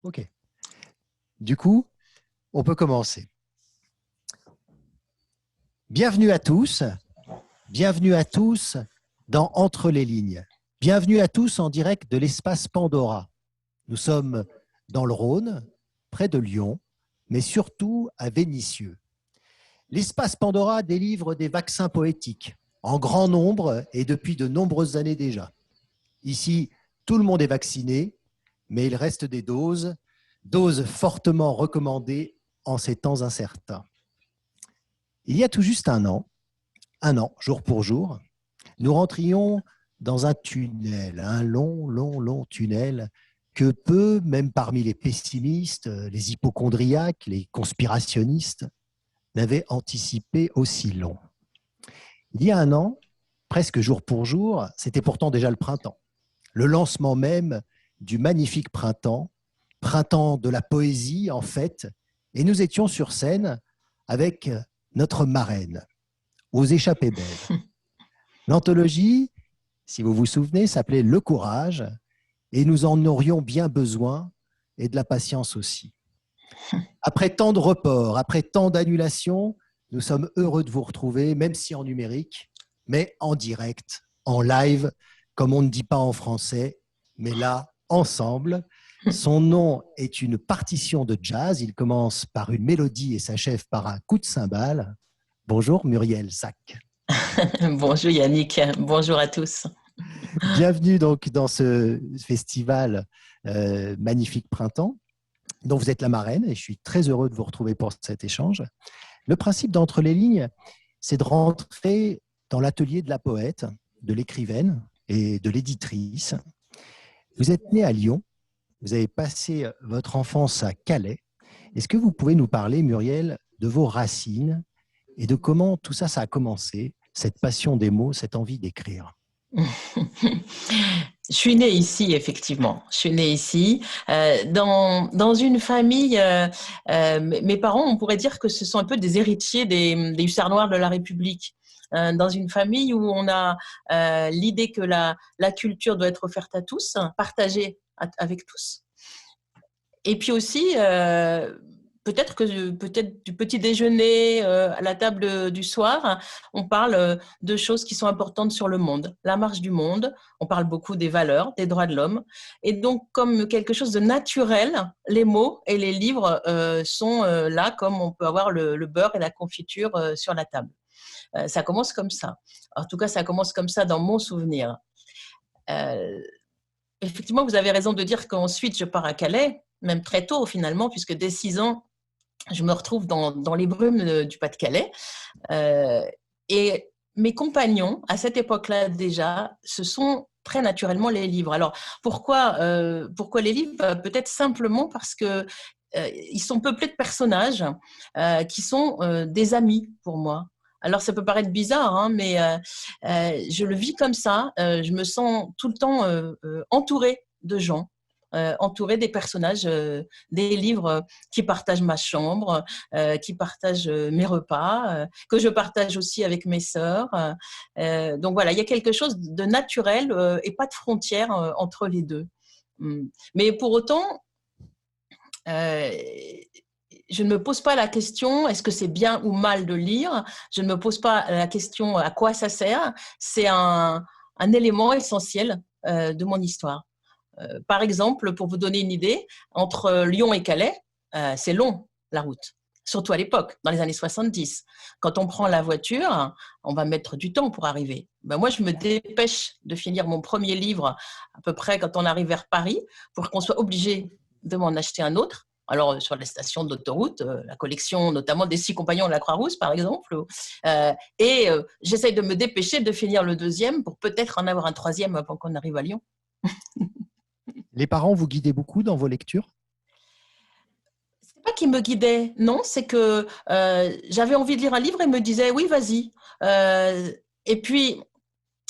Ok. Du coup, on peut commencer. Bienvenue à tous dans Entre les lignes. Bienvenue à tous en direct de l'espace Pandora. Nous sommes dans le Rhône, près de Lyon, mais surtout à Vénissieux. L'espace Pandora délivre des vaccins poétiques, en grand nombre et depuis de nombreuses années déjà. Ici, tout le monde est vacciné, mais il reste des doses fortement recommandées en ces temps incertains. Il y a tout juste un an, jour pour jour, nous rentrions dans un tunnel, un long tunnel que peu, même parmi les pessimistes, les hypocondriaques, les conspirationnistes, n'avaient anticipé aussi long. Il y a un an, presque jour pour jour, c'était pourtant déjà le printemps. Le lancement même du magnifique printemps de la poésie en fait, et nous étions sur scène avec notre marraine, aux échappées belles. L'anthologie, si vous vous souvenez, s'appelait Le Courage, et nous en aurions bien besoin, et de la patience aussi. Après tant de reports, après tant d'annulations, nous sommes heureux de vous retrouver, même si en numérique, mais en direct, en live, comme on ne dit pas en français, mais là, ensemble. Son nom est une partition de jazz. Il commence par une mélodie et s'achève par un coup de cymbale. Bonjour Muriel Zac. Bonjour Yannick, bonjour à tous. Bienvenue donc dans ce festival Magnifique Printemps, dont vous êtes la marraine, et je suis très heureux de vous retrouver pour cet échange. Le principe d'Entre les lignes, c'est de rentrer dans l'atelier de la poète, de l'écrivaine et de l'éditrice. Vous êtes née à Lyon, vous avez passé votre enfance à Calais. Est-ce que vous pouvez nous parler, Muriel, de vos racines et de comment tout ça, ça a commencé, cette passion des mots, cette envie d'écrire? Je suis née ici, effectivement. Je suis née ici, dans une famille. Mes parents, on pourrait dire que ce sont un peu des héritiers des hussards noirs de la République. Dans une famille où on a l'idée que la culture doit être offerte à tous, partagée avec tous. Et puis aussi, peut-être du petit déjeuner à la table du soir, on parle de choses qui sont importantes sur le monde, la marche du monde. On parle beaucoup des valeurs, des droits de l'homme. Et donc, comme quelque chose de naturel, les mots et les livres sont là, comme on peut avoir le beurre et la confiture sur la table. Ça commence comme ça. En tout cas, ça commence comme ça dans mon souvenir. Effectivement, vous avez raison de dire qu'ensuite, je pars à Calais, même très tôt finalement, puisque dès 6 ans, je me retrouve dans les brumes du Pas-de-Calais. Et mes compagnons, à cette époque-là déjà, ce sont très naturellement les livres. Alors, pourquoi les livres? Peut-être simplement parce que ils sont peuplés de personnages qui sont des amis pour moi. Alors, ça peut paraître bizarre, hein, mais je le vis comme ça. Je me sens tout le temps entourée de gens, entourée des personnages des livres qui partagent ma chambre, qui partagent mes repas, que je partage aussi avec mes sœurs. Donc voilà, il y a quelque chose de naturel et pas de frontière entre les deux. Mais pour autant, je ne me pose pas la question est-ce que c'est bien ou mal de lire. Je ne me pose pas la question à quoi ça sert. C'est un élément essentiel de mon histoire. Par exemple, pour vous donner une idée, entre Lyon et Calais, c'est long la route, surtout à l'époque, dans les années 70. Quand on prend la voiture, on va mettre du temps pour arriver. Ben moi, je me dépêche de finir mon premier livre à peu près quand on arrive vers Paris pour qu'on soit obligé de m'en acheter un autre. Alors, sur la station d'autoroute, la collection notamment des 6 compagnons de la Croix-Rousse, par exemple. J'essaye de me dépêcher de finir le deuxième pour peut-être en avoir un troisième avant qu'on arrive à Lyon. Les parents vous guidaient beaucoup dans vos lectures? C'est pas qu'ils me guidaient, non, c'est que j'avais envie de lire un livre et me disaient oui, vas-y. Et puis,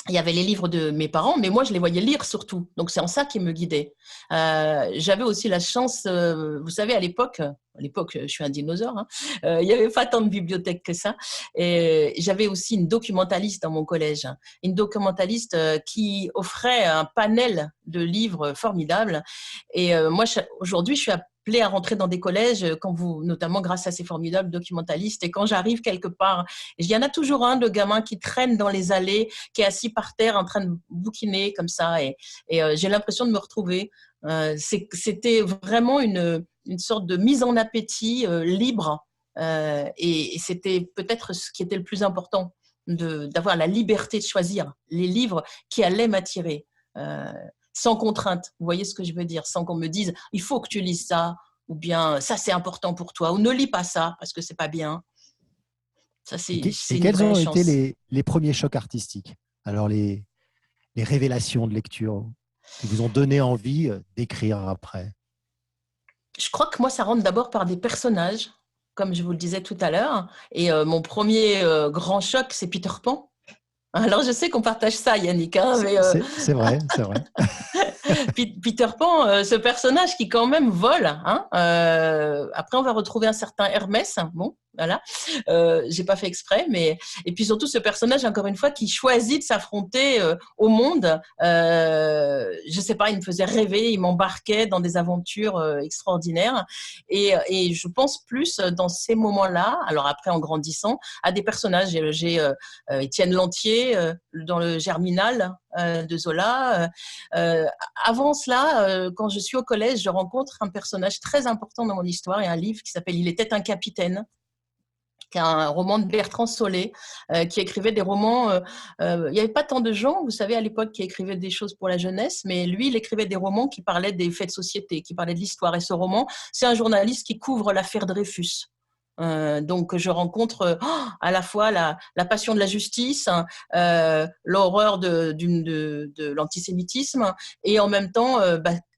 il y avait les livres de mes parents, mais moi, je les voyais lire surtout. Donc, c'est en ça qu'ils me guidaient. J'avais aussi la chance, vous savez, à l'époque, À l'époque, je suis un dinosaure, hein. Il n'y avait pas tant de bibliothèques que ça. Et j'avais aussi une documentaliste dans mon collège, hein. Une documentaliste qui offrait un panel de livres formidables. Et moi, aujourd'hui, je suis appelée à rentrer dans des collèges, notamment grâce à ces formidables documentalistes. Et quand j'arrive quelque part, il y en a toujours un de gamin qui traîne dans les allées, qui est assis par terre en train de bouquiner comme ça. Et j'ai l'impression de me retrouver. C'était vraiment une sorte de mise en appétit libre. Et c'était peut-être ce qui était le plus important, d'avoir la liberté de choisir les livres qui allaient m'attirer, sans contrainte. Vous voyez ce que je veux dire? Sans qu'on me dise, il faut que tu lises ça, ou bien ça c'est important pour toi, ou ne lis pas ça parce que c'est pas bien. Ça, c'est Et une quels vraie ont été chance. les premiers chocs artistiques? Alors, les révélations de lecture qui vous ont donné envie d'écrire après? Je crois que moi, ça rentre d'abord par des personnages, comme je vous le disais tout à l'heure. Et mon premier grand choc, c'est Peter Pan. Alors, je sais qu'on partage ça, Yannick, hein, mais C'est vrai, c'est vrai. Peter Pan, ce personnage qui quand même vole, hein, après, on va retrouver un certain Hermès. Bon, voilà. J'ai pas fait exprès, mais et puis surtout ce personnage, encore une fois, qui choisit de s'affronter au monde. Je sais pas, il me faisait rêver, il m'embarquait dans des aventures extraordinaires. Et je pense plus dans ces moments-là, alors après en grandissant, à des personnages. J'ai Étienne Lantier dans le Germinal de Zola. Avant cela, quand je suis au collège, je rencontre un personnage très important dans mon histoire et un livre qui s'appelle Il était un capitaine, qui est un roman de Bertrand Solé, qui écrivait des romans. Il n'y avait pas tant de gens, vous savez, à l'époque, qui écrivaient des choses pour la jeunesse, mais lui, il écrivait des romans qui parlaient des faits de société, qui parlaient de l'histoire. Et ce roman, c'est un journaliste qui couvre l'affaire Dreyfus. Donc, je rencontre à la fois la passion de la justice, l'horreur de l'antisémitisme, et en même temps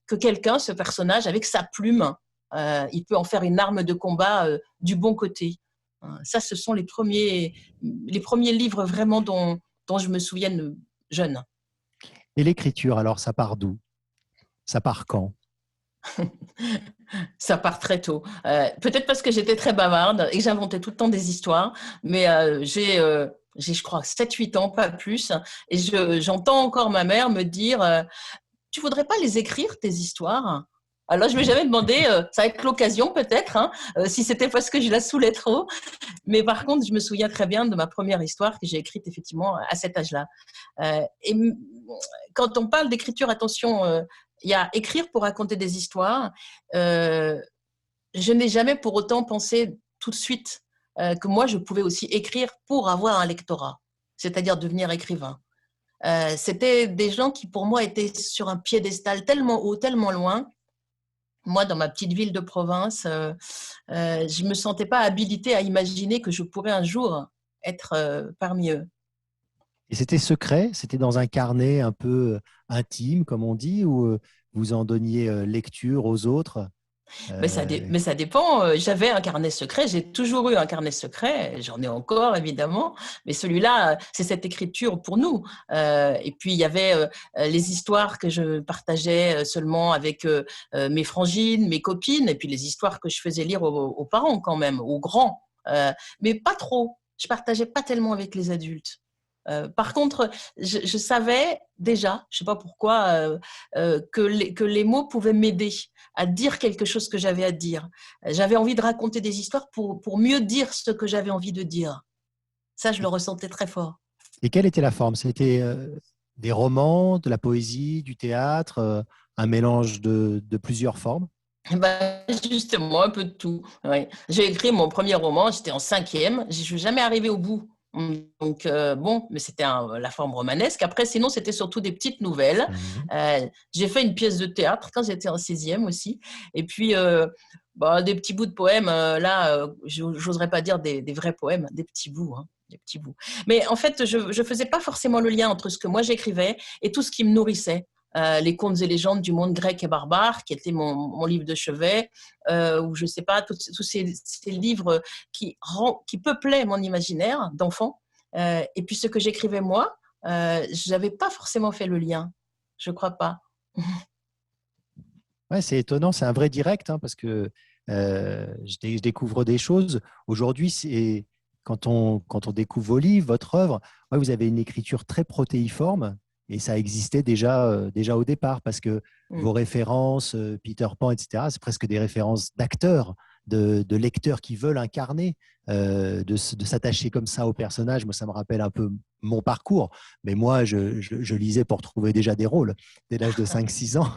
que quelqu'un, ce personnage, avec sa plume, il peut en faire une arme de combat du bon côté. Ça, ce sont les premiers livres vraiment dont je me souviens jeune. Et l'écriture, alors, ça part d'où? Ça part quand? Ça part très tôt. Peut-être parce que j'étais très bavarde et que j'inventais tout le temps des histoires, mais j'ai, je crois, 7-8 ans, pas plus. Et j'entends encore ma mère me dire tu voudrais pas les écrire, tes histoires? Alors, je ne m'ai jamais demandé, ça va être l'occasion peut-être, hein, si c'était parce que je la saoulais trop. Mais par contre, je me souviens très bien de ma première histoire que j'ai écrite effectivement à cet âge-là. Et quand on parle d'écriture, attention, il y a écrire pour raconter des histoires. Euh, je n'ai jamais pour autant pensé tout de suite que moi, je pouvais aussi écrire pour avoir un lectorat, c'est-à-dire devenir écrivain. C'était des gens qui, pour moi, étaient sur un piédestal tellement haut, tellement loin. Moi, dans ma petite ville de province, je ne me sentais pas habilitée à imaginer que je pourrais un jour être parmi eux. Et c'était secret? C'était dans un carnet un peu intime, comme on dit, ou vous en donniez lecture aux autres? Mais ça dépend. J'avais un carnet secret, j'ai toujours eu un carnet secret, j'en ai encore évidemment, mais celui-là, c'est cette écriture pour nous. Et puis il y avait les histoires que je partageais seulement avec mes frangines, mes copines, et puis les histoires que je faisais lire aux parents quand même, aux grands, mais pas trop. Je partageais pas tellement avec les adultes. Par contre, je savais déjà, je ne sais pas pourquoi, que les mots pouvaient m'aider à dire quelque chose que j'avais à dire. J'avais envie de raconter des histoires pour mieux dire ce que j'avais envie de dire. Ça, je le ressentais très fort. Et quelle était la forme? C'était des romans, de la poésie, du théâtre, un mélange de plusieurs formes? Ben, justement, un peu de tout. Ouais. J'ai écrit mon premier roman, j'étais en cinquième, je ne suis jamais arrivée au bout. Donc, bon, mais c'était la forme romanesque. Après, sinon, c'était surtout des petites nouvelles. Mhm. J'ai fait une pièce de théâtre quand j'étais en sixième aussi. Et puis, bah, des petits bouts de poèmes. Là, j'oserais pas dire des vrais poèmes, des petits bouts. Hein, des petits bouts. Mais en fait, je ne faisais pas forcément le lien entre ce que moi j'écrivais et tout ce qui me nourrissait. Les contes et légendes du monde grec et barbare, qui était mon livre de chevet, ou je sais pas, tous ces livres qui peuplaient mon imaginaire d'enfant. Et puis ce que j'écrivais moi, j'avais pas forcément fait le lien, je crois pas. Ouais, c'est étonnant, c'est un vrai direct, hein, parce que je découvre des choses. Aujourd'hui, quand on découvre vos livres, votre œuvre, ouais, vous avez une écriture très protéiforme et ça existait déjà au départ parce que Mm. vos références, Peter Pan, etc., c'est presque des références d'acteurs, de lecteurs qui veulent incarner, de s'attacher comme ça au personnage. Moi, ça me rappelle un peu mon parcours, mais moi, je lisais pour trouver déjà des rôles dès l'âge de 5 6 ans.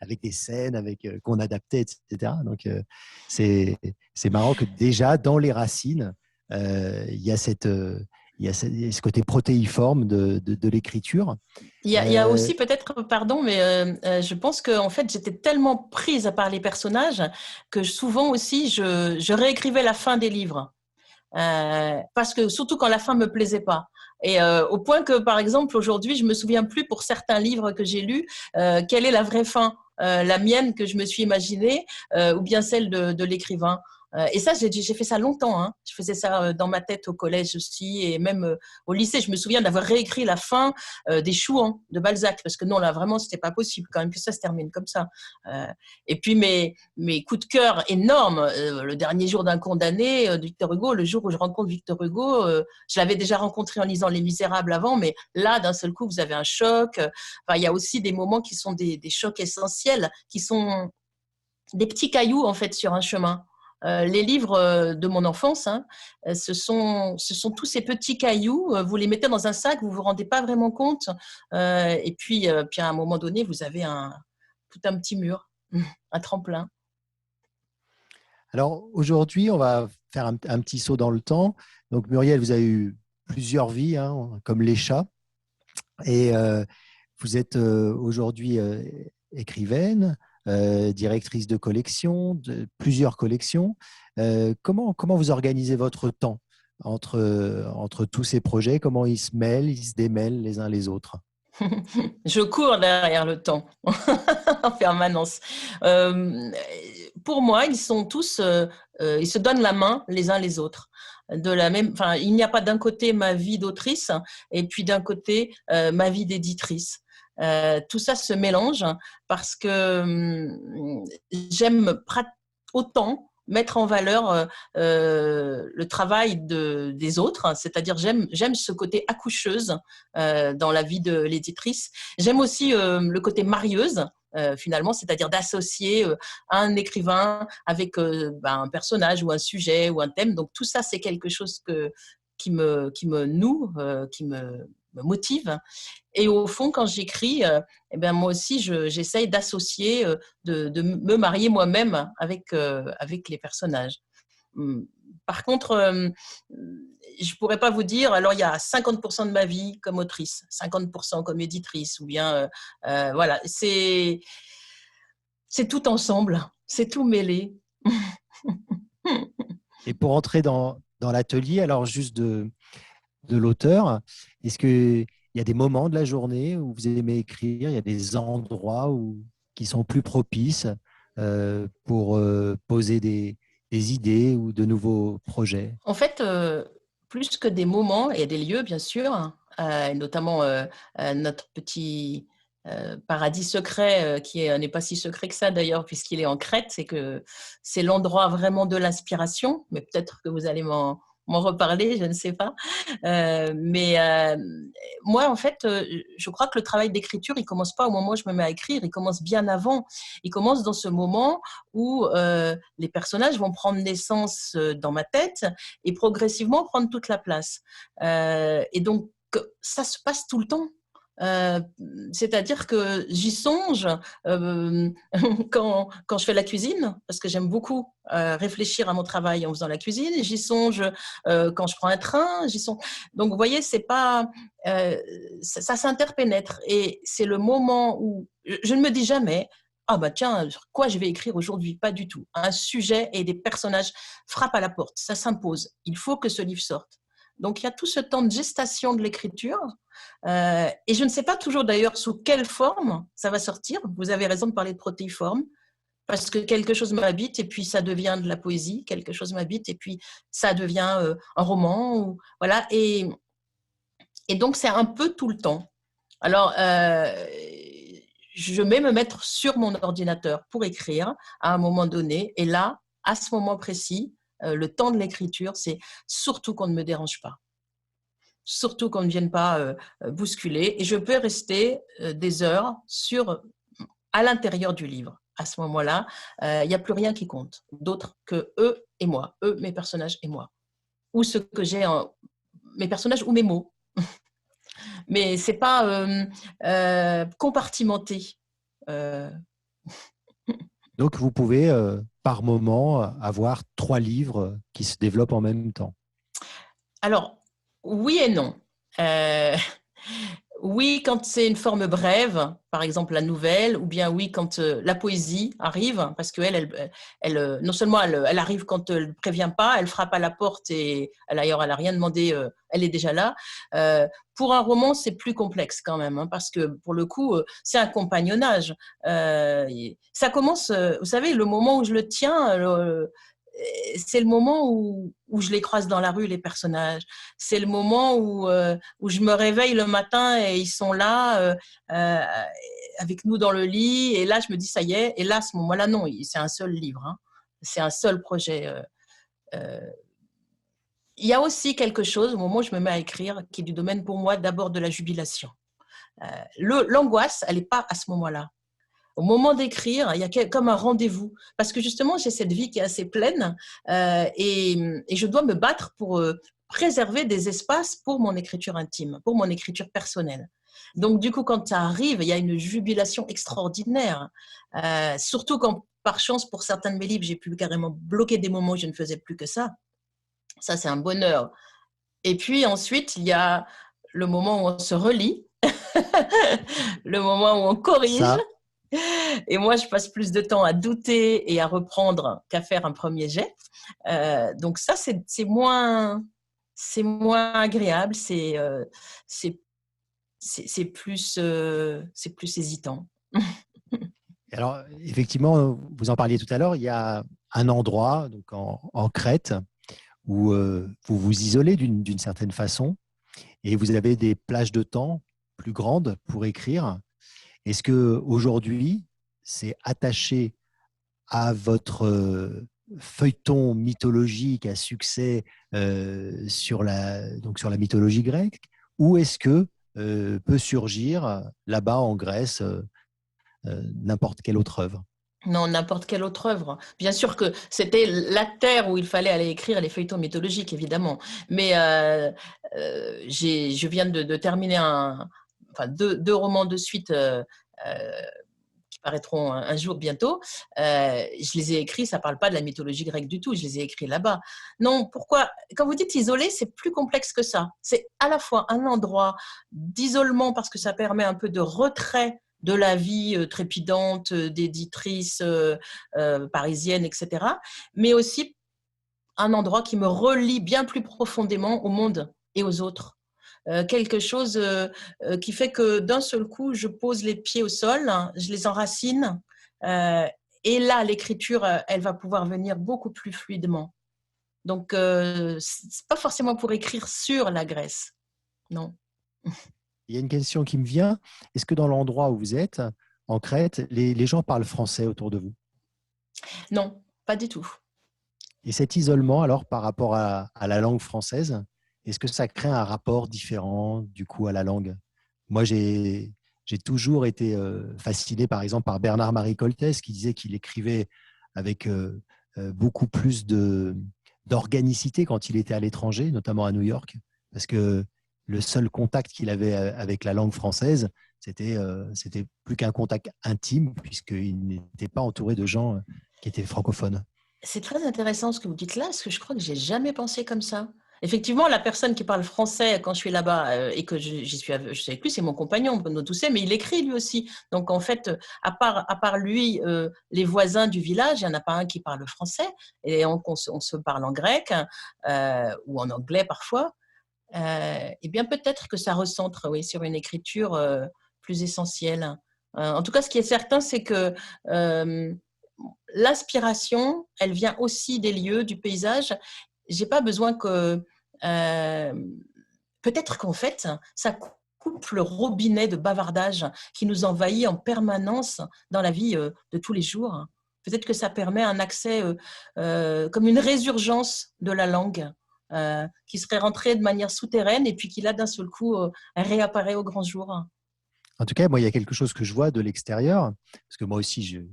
Avec des scènes qu'on adaptait, etc. Donc, c'est marrant que déjà, dans les racines, il y a il y a ce côté protéiforme de l'écriture. Il y a Euh, aussi peut-être, pardon, mais je pense que en fait, j'étais tellement prise par les personnages que souvent aussi, je réécrivais la fin des livres. Parce que surtout quand la fin me plaisait pas. Et au point que, par exemple, aujourd'hui, je me souviens plus pour certains livres que j'ai lus, quelle est la vraie fin, la mienne que je me suis imaginée, ou bien celle de l'écrivain. Et ça, j'ai fait ça longtemps. Hein. Je faisais ça dans ma tête au collège aussi, et même au lycée. Je me souviens d'avoir réécrit la fin des Chouans de Balzac, parce que non, là, vraiment, c'était pas possible quand même que ça se termine comme ça. Euh, et puis mes coups de cœur énormes, le dernier jour d'un condamné de Victor Hugo, le jour où je rencontre Victor Hugo, je l'avais déjà rencontré en lisant Les Misérables avant, mais là, d'un seul coup, vous avez un choc. Enfin, il y a aussi des moments qui sont des chocs essentiels, qui sont des petits cailloux en fait sur un chemin. Les livres de mon enfance, hein, ce sont tous ces petits cailloux. Vous les mettez dans un sac, vous vous rendez pas vraiment compte. Puis à un moment donné, vous avez tout un petit mur, un tremplin. alors aujourd'hui, on va faire un petit saut dans le temps. Donc Muriel, vous avez eu plusieurs vies, hein, comme les chats, et vous êtes aujourd'hui écrivaine, directrice de collection, de plusieurs collections. Comment vous organisez votre temps entre tous ces projets? Comment ils se mêlent, ils se démêlent les uns les autres? Je cours derrière le temps en permanence. Euh, pour moi, ils sont tous, ils se donnent la main les uns les autres. De la même, enfin, il n'y a pas d'un côté ma vie d'autrice et puis d'un côté ma vie d'éditrice. Tout ça se mélange parce que j'aime autant mettre en valeur le travail des autres, c'est-à-dire j'aime ce côté accoucheuse dans la vie de l'éditrice. J'aime aussi le côté marieuse, finalement, c'est-à-dire d'associer un écrivain avec un personnage ou un sujet ou un thème. Donc tout ça, c'est quelque chose qui me noue, me motive. Et au fond, quand j'écris, eh ben, moi aussi, j'essaye d'associer, de me marier moi-même avec les personnages. Par contre, je ne pourrais pas vous dire, alors il y a 50% de ma vie comme autrice, 50% comme éditrice, ou bien, voilà, c'est tout ensemble, c'est tout mêlé. Et pour entrer dans l'atelier, alors juste de l'auteur, est-ce qu'il y a des moments de la journée où vous aimez écrire? Il y a des endroits qui sont plus propices pour poser des idées ou de nouveaux projets? En fait, plus que des moments, il y a des lieux, bien sûr, notamment notre petit paradis secret, n'est pas si secret que ça d'ailleurs, puisqu'il est en Crète, c'est que c'est l'endroit vraiment de l'inspiration, mais peut-être que vous allez m'en reparler, je ne sais pas. Mais moi, en fait, je crois que le travail d'écriture, il commence pas au moment où je me mets à écrire, il commence bien avant. Il commence dans ce moment où les personnages vont prendre naissance dans ma tête et progressivement prendre toute la place. Et donc, ça se passe tout le temps. Euh, C'est-à-dire que j'y songe euh, quand je fais la cuisine, parce que j'aime beaucoup réfléchir à mon travail en faisant la cuisine. J'y songe quand je prends un train. J'y songe. Donc, vous voyez, c'est pas ça s'interpénètre et c'est le moment où je ne me dis jamais ah bah tiens, sur quoi je vais écrire aujourd'hui? Pas du tout. Un sujet et des personnages frappent à la porte, ça s'impose. Il faut que ce livre sorte. Donc il y a tout ce temps de gestation de l'écriture, et je ne sais pas toujours d'ailleurs sous quelle forme ça va sortir. Vous avez raison de parler de protéiforme, parce que quelque chose m'habite et puis ça devient de la poésie, quelque chose m'habite et puis ça devient un roman, ou, voilà. Et donc c'est un peu tout le temps. Alors, je vais me mettre sur mon ordinateur pour écrire à un moment donné. Et là, à ce moment précis, le temps de l'écriture, c'est surtout qu'on ne me dérange pas. Surtout qu'on ne vienne pas bousculer. Et je peux rester des heures à l'intérieur du livre. À ce moment-là, il n'y a plus rien qui compte, d'autre que eux et moi, eux, mes personnages et moi. Ou ce que j'ai mes personnages ou mes mots. Mais ce n'est pas compartimenté. Donc, vous pouvez, par moment, avoir 3 livres qui se développent en même temps. Alors, oui et non. Oui, quand c'est une forme brève, par exemple la nouvelle, ou bien oui, quand la poésie arrive, parce qu'elle, non seulement elle arrive quand elle ne prévient pas, elle frappe à la porte et d'ailleurs elle n'a rien demandé, elle est déjà là. Pour un roman, c'est plus complexe quand même, hein, parce que pour le coup, c'est un compagnonnage. Ça commence, vous savez, le moment où je le tiens, c'est le moment où je les croise dans la rue, les personnages. C'est le moment où je me réveille le matin et ils sont là avec nous dans le lit. Et là, je me dis, ça y est. Et là, à ce moment-là, non, c'est un seul livre. Hein. C'est un seul projet. Il y a aussi quelque chose, au moment où je me mets à écrire, qui est du domaine pour moi d'abord de la jubilation. L'angoisse, elle n'est pas à ce moment-là. Au moment d'écrire, il y a comme un rendez-vous. Parce que justement, j'ai cette vie qui est assez pleine et je dois me battre pour préserver des espaces pour mon écriture intime, pour mon écriture personnelle. Donc, du coup, quand ça arrive, il y a une jubilation extraordinaire. Surtout quand, par chance, pour certains de mes livres, j'ai pu carrément bloquer des moments où je ne faisais plus que ça. Ça, c'est un bonheur. Et puis ensuite, il y a le moment où on se relit, le moment où on corrige. Ça, Et moi, je passe plus de temps à douter et à reprendre qu'à faire un premier jet. Donc ça, c'est moins agréable, c'est plus hésitant. alors, effectivement, vous en parliez tout à l'heure, il y a un endroit, donc en Crète, où vous vous isolez d'une certaine façon et vous avez des plages de temps plus grandes pour écrire. Est-ce que aujourd'hui, c'est attaché à votre feuilleton mythologique à succès donc sur la mythologie grecque, ou est-ce que peut surgir là-bas en Grèce n'importe quelle autre œuvre? Non, n'importe quelle autre œuvre. Bien sûr que c'était la terre où il fallait aller écrire les feuilletons mythologiques, évidemment. Mais je viens de terminer deux romans de suite qui paraîtront un jour bientôt. Je les ai écrits, ça ne parle pas de la mythologie grecque du tout, je les ai écrits là-bas. Non, pourquoi? Quand vous dites isolé, c'est plus complexe que ça. C'est à la fois un endroit d'isolement parce que ça permet un peu de retrait de la vie trépidante d'éditrices parisiennes, etc. Mais aussi un endroit qui me relie bien plus profondément au monde et aux autres. Quelque chose qui fait que d'un seul coup, je pose les pieds au sol, hein, je les enracine, et là, l'écriture, elle va pouvoir venir beaucoup plus fluidement. Donc, c'est pas forcément pour écrire sur la Grèce, non. Il y a une question qui me vient. Est-ce que dans l'endroit où vous êtes, en Crète, les gens parlent français autour de vous? Non, pas du tout. Et cet isolement, alors, par rapport à la langue française, est-ce que ça crée un rapport différent, du coup, à la langue? Moi, j'ai toujours été fasciné, par exemple, par Bernard-Marie Coltès, qui disait qu'il écrivait avec beaucoup plus d'organicité quand il était à l'étranger, notamment à New York, parce que le seul contact qu'il avait avec la langue française, c'était plus qu'un contact intime, puisqu'il n'était pas entouré de gens qui étaient francophones. C'est très intéressant ce que vous dites là, parce que je crois que j'ai jamais pensé comme ça. Effectivement, la personne qui parle français quand je suis là-bas et que j'y suis, je suis avec lui, c'est mon compagnon, Bruno Doucet, mais il écrit lui aussi. Donc en fait, à part lui, les voisins du village, il n'y en a pas un qui parle français, et on se parle en grec ou en anglais parfois. Eh bien peut-être que ça recentre, oui, sur une écriture plus essentielle. En tout cas, ce qui est certain, c'est que l'inspiration, elle vient aussi des lieux, du paysage. J'ai pas besoin que… peut-être qu'en fait, ça coupe le robinet de bavardage qui nous envahit en permanence dans la vie de tous les jours. Peut-être que ça permet un accès comme une résurgence de la langue qui serait rentrée de manière souterraine et puis qui là d'un seul coup réapparaît au grand jour. En tout cas, moi, il y a quelque chose que je vois de l'extérieur, parce que moi aussi,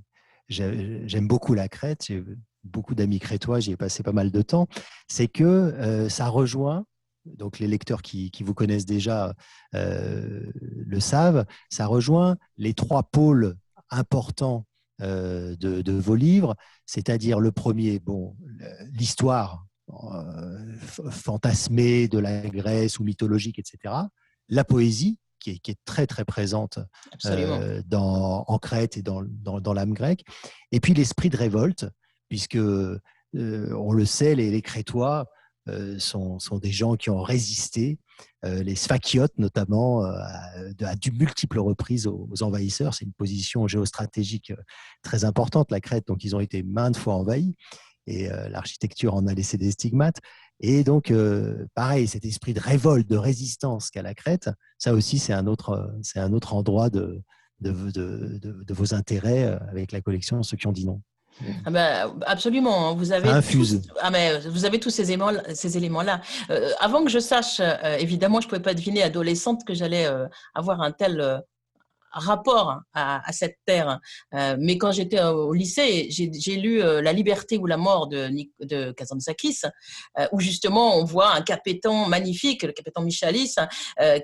j'aime beaucoup la Crète, j'ai beaucoup d'amis crétois, j'y ai passé pas mal de temps, c'est que ça rejoint, donc les lecteurs qui vous connaissent déjà le savent, ça rejoint les 3 pôles importants de vos livres, c'est-à-dire le premier, bon, l'histoire fantasmée de la Grèce ou mythologique, etc., la poésie, qui est très, très présente en Crète et dans l'âme grecque. Et puis l'esprit de révolte, puisque, on le sait, les Crétois sont des gens qui ont résisté, les Sphakiotes notamment, à de multiples reprises aux envahisseurs. C'est une position géostratégique très importante, la Crète, donc ils ont été maintes fois envahis. Et l'architecture en a laissé des stigmates. Et donc, pareil, cet esprit de révolte, de résistance qu'a la Crète, ça aussi, c'est un autre endroit de vos intérêts avec la collection Ceux qui ont dit non. Ah ben, absolument, vous avez tous ces éléments-là. Avant que je sache, évidemment, je ne pouvais pas deviner adolescente que j'allais avoir un tel rapport à cette terre. Mais quand j'étais au lycée, j'ai lu La liberté ou la mort de Kazantzakis, où justement on voit un capétan magnifique, le capétan Michalis,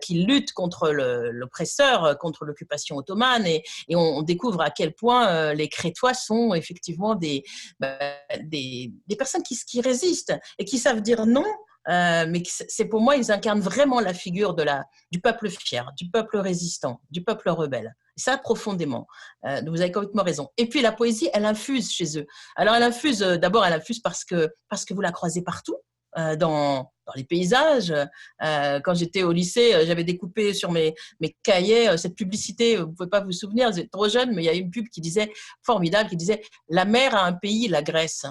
qui lutte contre l'oppresseur, contre l'occupation ottomane, et on découvre à quel point les Crétois sont effectivement des personnes qui résistent et qui savent dire non. Mais c'est pour moi, ils incarnent vraiment la figure du peuple fier, du peuple résistant, du peuple rebelle. Et ça, profondément. Vous avez complètement raison. Et puis, la poésie, elle infuse chez eux. Alors, elle infuse parce que vous la croisez partout, dans les paysages. Quand j'étais au lycée, j'avais découpé sur mes cahiers cette publicité, vous ne pouvez pas vous souvenir, vous êtes trop jeune, mais il y a une pub qui disait, formidable, qui disait « La mer a un pays, la Grèce ».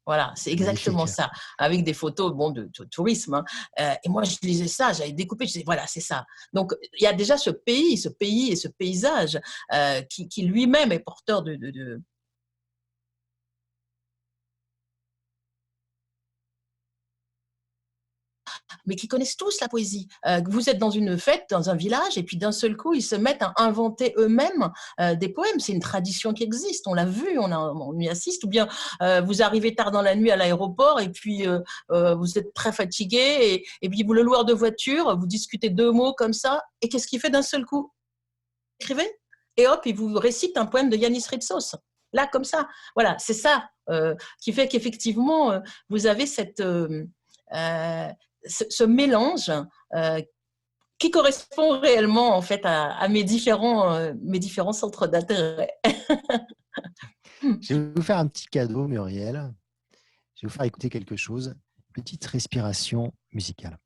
Voilà, c'est exactement Magnifique. Ça, avec des photos de tourisme. Et moi, je lisais ça, j'avais découpé, je disais, voilà, c'est ça. Donc, il y a déjà ce pays et ce paysage qui lui-même est porteur de mais qui connaissent tous la poésie. Vous êtes dans une fête, dans un village, et puis d'un seul coup, ils se mettent à inventer eux-mêmes des poèmes. C'est une tradition qui existe, on l'a vu, on y assiste. Ou bien vous arrivez tard dans la nuit à l'aéroport, et puis vous êtes très fatigué, et puis vous, le loueur de voiture, vous discutez 2 mots comme ça, et qu'est-ce qu'il fait d'un seul coup? Écrivez, et hop, il vous récite un poème de Yanis Ritsos. Là, comme ça. Voilà, c'est ça qui fait qu'effectivement, vous avez ce mélange qui correspond réellement en fait à mes différents centres d'intérêt. Je vais vous faire un petit cadeau, Muriel. Je vais vous faire écouter quelque chose. Petite respiration musicale.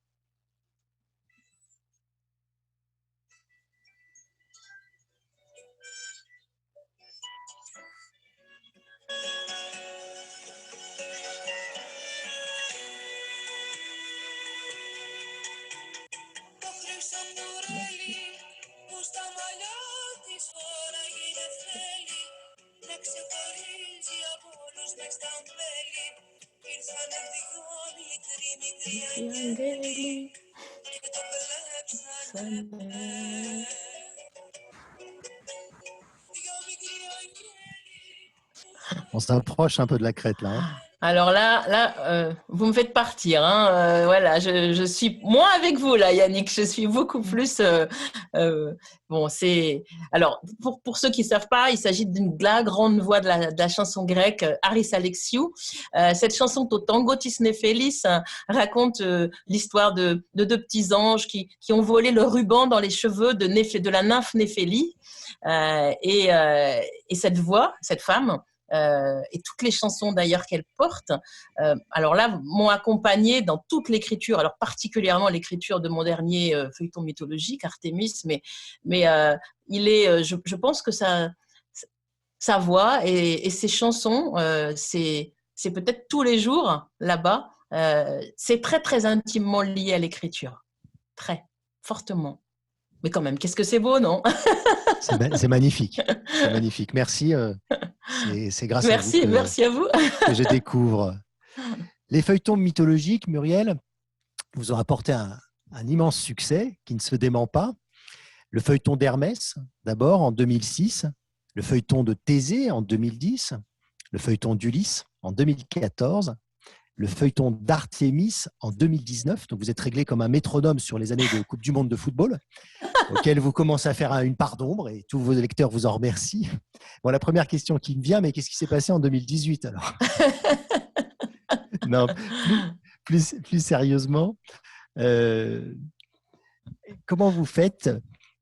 On s'approche un peu de la crête là. Hein. Alors là, vous me faites partir. Hein. Voilà, je suis moins avec vous là, Yannick. Je suis beaucoup plus. Bon, c'est. Alors, pour ceux qui savent pas, il s'agit de la grande voix de la chanson grecque, Haris Alexiou. Cette chanson, au tango Tisnéphélis, raconte l'histoire de 2 petits anges qui ont volé le ruban dans les cheveux de la nymphe Néphélie. Et cette voix, cette femme. Et toutes les chansons d'ailleurs qu'elle porte, alors là, m'ont accompagnée dans toute l'écriture, alors particulièrement l'écriture de mon dernier feuilleton mythologique, Artémis, mais je pense que sa voix et ses chansons, c'est peut-être tous les jours là-bas, c'est très très intimement lié à l'écriture, très fortement. Mais quand même, qu'est-ce que c'est beau, non? C'est magnifique. C'est magnifique. Merci. C'est grâce à vous Merci, merci à vous. que je découvre. Les feuilletons mythologiques, Muriel, vous ont apporté un immense succès qui ne se dément pas. Le feuilleton d'Hermès, d'abord, en 2006. Le feuilleton de Thésée, en 2010. Le feuilleton d'Ulysse, en 2014. Le feuilleton d'Artémis, en 2019. Donc, vous êtes réglé comme un métronome sur les années de Coupe du Monde de football, auquel vous commencez à faire une part d'ombre, et tous vos lecteurs vous en remercient. Bon, la première question qui me vient, mais qu'est-ce qui s'est passé en 2018 alors? Non, plus sérieusement, comment vous faites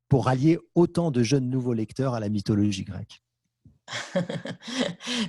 pour rallier autant de jeunes nouveaux lecteurs à la mythologie grecque?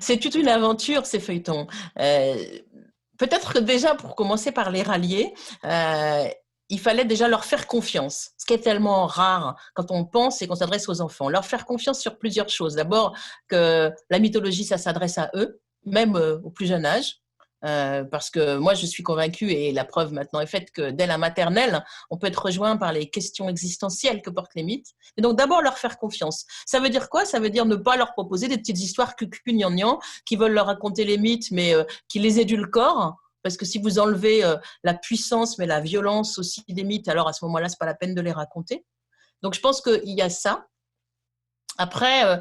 C'est toute une aventure, ces feuilletons. Peut-être que déjà, pour commencer par les rallier, il fallait déjà leur faire confiance, ce qui est tellement rare quand on pense et qu'on s'adresse aux enfants. Leur faire confiance sur plusieurs choses. D'abord, que la mythologie, ça s'adresse à eux, même au plus jeune âge. Parce que moi, je suis convaincue, et la preuve maintenant est faite, que dès la maternelle, on peut être rejoint par les questions existentielles que portent les mythes. Et donc, d'abord, leur faire confiance. Ça veut dire quoi? Ça veut dire ne pas leur proposer des petites histoires cucu-gnangnan qui veulent leur raconter les mythes, mais qui les édulcorent. Parce que si vous enlevez la puissance, mais la violence aussi des mythes, alors à ce moment-là, c'est pas la peine de les raconter. Donc, je pense qu'il y a ça. Après,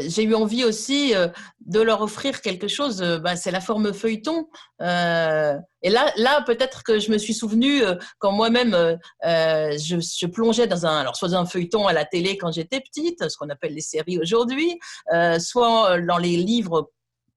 j'ai eu envie aussi de leur offrir quelque chose. C'est la forme feuilleton. Et là, peut-être que je me suis souvenue quand moi-même je plongeais soit dans un feuilleton à la télé quand j'étais petite, ce qu'on appelle les séries aujourd'hui, soit dans les livres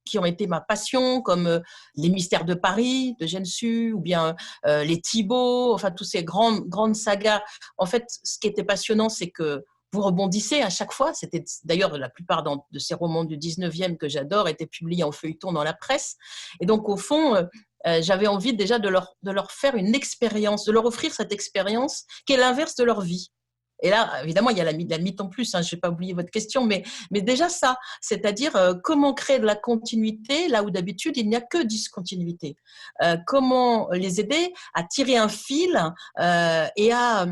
qui ont été ma passion, comme Les Mystères de Paris de Gensu, ou bien les Thibaut, enfin tous ces grandes sagas. En fait, ce qui était passionnant, c'est que vous rebondissez à chaque fois. C'était d'ailleurs la plupart de ces romans du 19e que j'adore étaient publiés en feuilleton dans la presse. Et donc, au fond, j'avais envie déjà de leur faire une expérience, de leur offrir cette expérience qui est l'inverse de leur vie. Et là, évidemment, il y a la mythe en plus, hein, je ne vais pas oublier votre question, mais déjà ça, c'est-à-dire comment créer de la continuité là où d'habitude il n'y a que discontinuité. Comment les aider à tirer un fil et à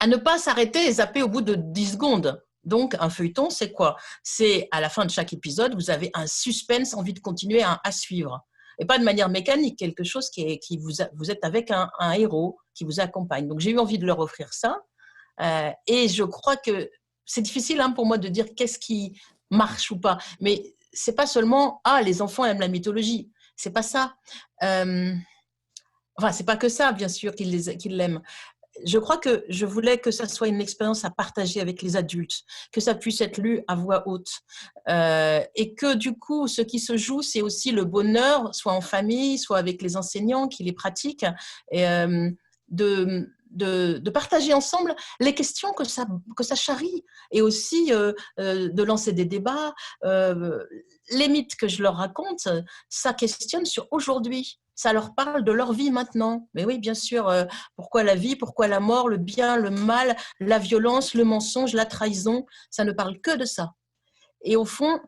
ne pas s'arrêter et zapper au bout de 10 secondes. Donc, un feuilleton, c'est quoi? C'est à la fin de chaque épisode, vous avez un suspense, envie de continuer à suivre. Et pas de manière mécanique, quelque chose qui vous êtes avec un héros qui vous accompagne. Donc, j'ai eu envie de leur offrir ça. Et je crois que c'est difficile pour moi de dire qu'est-ce qui marche ou pas. Mais c'est pas seulement « Ah, les enfants aiment la mythologie ». C'est pas ça. Enfin, c'est pas que ça, bien sûr, qu'ils l'aiment. Je crois que je voulais que ça soit une expérience à partager avec les adultes, que ça puisse être lu à voix haute. Et que du coup, ce qui se joue, c'est aussi le bonheur, soit en famille, soit avec les enseignants qui les pratiquent, et de partager ensemble les questions que ça charrie, et aussi de lancer des débats. Les mythes que je leur raconte, ça questionne sur aujourd'hui. Ça leur parle de leur vie maintenant. Mais oui, bien sûr, pourquoi la vie, pourquoi la mort, le bien, le mal, la violence, le mensonge, la trahison, ça ne parle que de ça. Et au fond,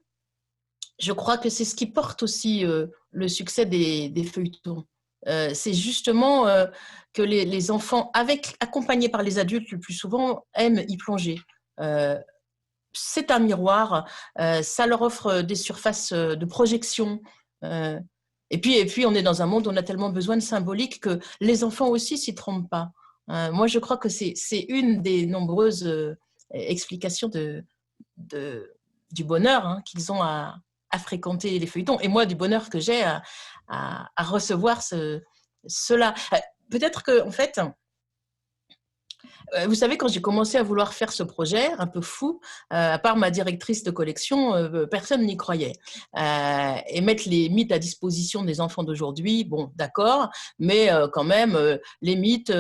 je crois que c'est ce qui porte aussi le succès des feuilletons. C'est justement que les enfants, accompagnés par les adultes le plus souvent, aiment y plonger. C'est un miroir, ça leur offre des surfaces de projection. Et puis, on est dans un monde où on a tellement besoin de symbolique que les enfants aussi s'y trompent pas. Moi, je crois que c'est une des nombreuses explications du bonheur qu'ils ont à fréquenter les feuilletons. Et moi, du bonheur que j'ai à recevoir cela. Peut-être que, en fait, vous savez, quand j'ai commencé à vouloir faire ce projet un peu fou, à part ma directrice de collection, personne n'y croyait. Et mettre les mythes à disposition des enfants d'aujourd'hui, bon, d'accord, mais quand même, les mythes,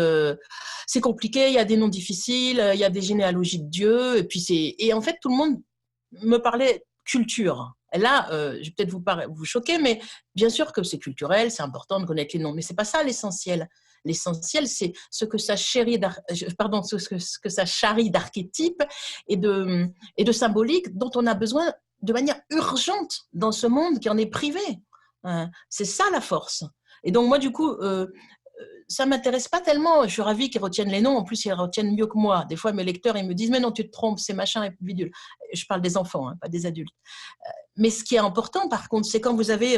c'est compliqué, il y a des noms difficiles, il y a des généalogies de dieux, et en fait, tout le monde me parlait culture. Et là, je vais peut-être vous choquer, mais bien sûr que c'est culturel, c'est important de connaître les noms, mais c'est pas ça l'essentiel. L'essentiel, c'est ce que ça charrie d'archétypes et de symboliques dont on a besoin de manière urgente dans ce monde qui en est privé. C'est ça la force. Et donc moi, du coup, ça m'intéresse pas tellement. Je suis ravie qu'ils retiennent les noms. En plus, ils retiennent mieux que moi. Des fois, mes lecteurs, ils me disent, mais non, tu te trompes, c'est machin et bidule. Je parle des enfants, hein, pas des adultes. Mais ce qui est important, par contre, c'est quand vous avez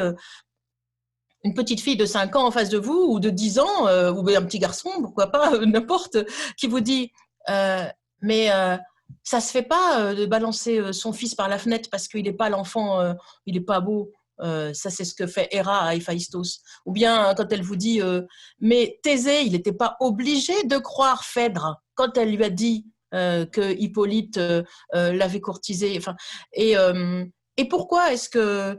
une petite fille de 5 ans en face de vous, ou de 10 ans, ou un petit garçon, pourquoi pas, n'importe, qui vous dit mais ça se fait pas de balancer son fils par la fenêtre parce qu'il n'est pas l'enfant, il n'est pas beau. Ça, c'est ce que fait Héra à Héphaïstos. Ou bien quand elle vous dit mais Thésée, il n'était pas obligé de croire Phèdre quand elle lui a dit que Hippolyte l'avait courtisé. Enfin, et pourquoi est-ce que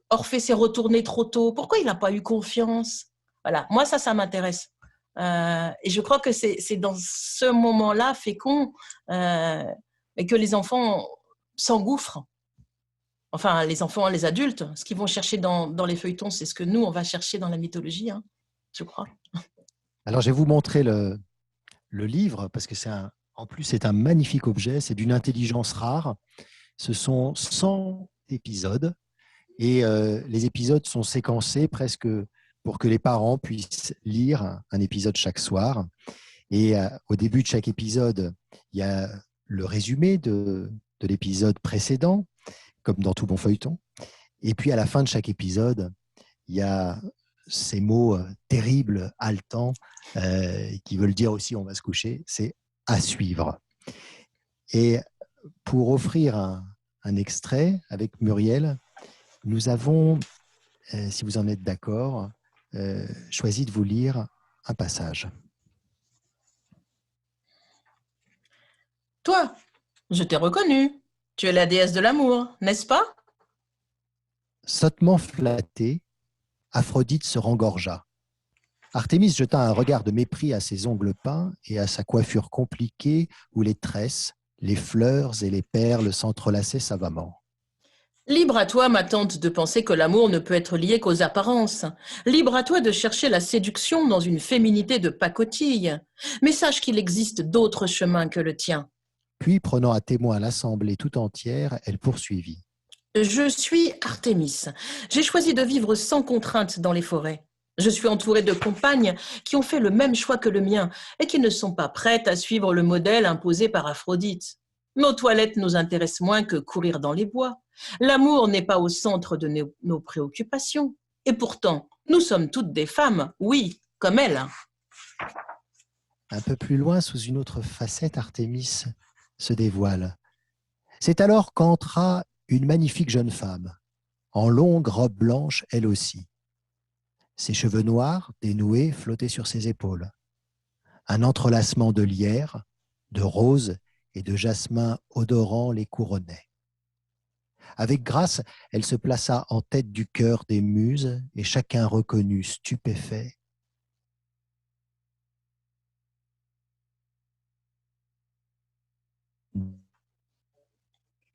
Orphée s'est retourné trop tôt? Pourquoi il n'a pas eu confiance? Voilà, moi ça m'intéresse. Et je crois que c'est dans ce moment-là fécond que les enfants s'engouffrent. Enfin, les enfants, les adultes, ce qu'ils vont chercher dans les feuilletons, c'est ce que nous, on va chercher dans la mythologie, hein, je crois. Alors, je vais vous montrer le livre, parce que en plus, c'est un magnifique objet, c'est d'une intelligence rare. Ce sont 100 épisodes, et les épisodes sont séquencés presque pour que les parents puissent lire un épisode chaque soir. Et au début de chaque épisode, il y a le résumé de l'épisode précédent, comme dans tout bon feuilleton. Et puis, à la fin de chaque épisode, il y a ces mots terribles, haletants, qui veulent dire aussi « on va se coucher », c'est « à suivre ». Et pour offrir un extrait avec Muriel, nous avons, si vous en êtes d'accord, choisi de vous lire un passage. Toi, je t'ai reconnue. Tu es la déesse de l'amour, n'est-ce pas? Sottement flattée, Aphrodite se rengorgea. Artémis jeta un regard de mépris à ses ongles peints et à sa coiffure compliquée où les tresses, les fleurs et les perles s'entrelaçaient savamment. Libre à toi, ma tante, de penser que l'amour ne peut être lié qu'aux apparences. Libre à toi de chercher la séduction dans une féminité de pacotille. Mais sache qu'il existe d'autres chemins que le tien. Puis, prenant à témoin l'assemblée tout entière, elle poursuivit. Je suis Artémis. J'ai choisi de vivre sans contrainte dans les forêts. Je suis entourée de compagnes qui ont fait le même choix que le mien et qui ne sont pas prêtes à suivre le modèle imposé par Aphrodite. Nos toilettes nous intéressent moins que courir dans les bois. L'amour n'est pas au centre de nos préoccupations. Et pourtant, nous sommes toutes des femmes, oui, comme elle. Un peu plus loin, sous une autre facette, Artémis se dévoile. C'est alors qu'entra une magnifique jeune femme, en longue robe blanche elle aussi. Ses cheveux noirs, dénoués, flottaient sur ses épaules. Un entrelacement de lierre, de roses et de jasmin odorant les couronnait. Avec grâce, elle se plaça en tête du chœur des muses et chacun reconnut, stupéfait,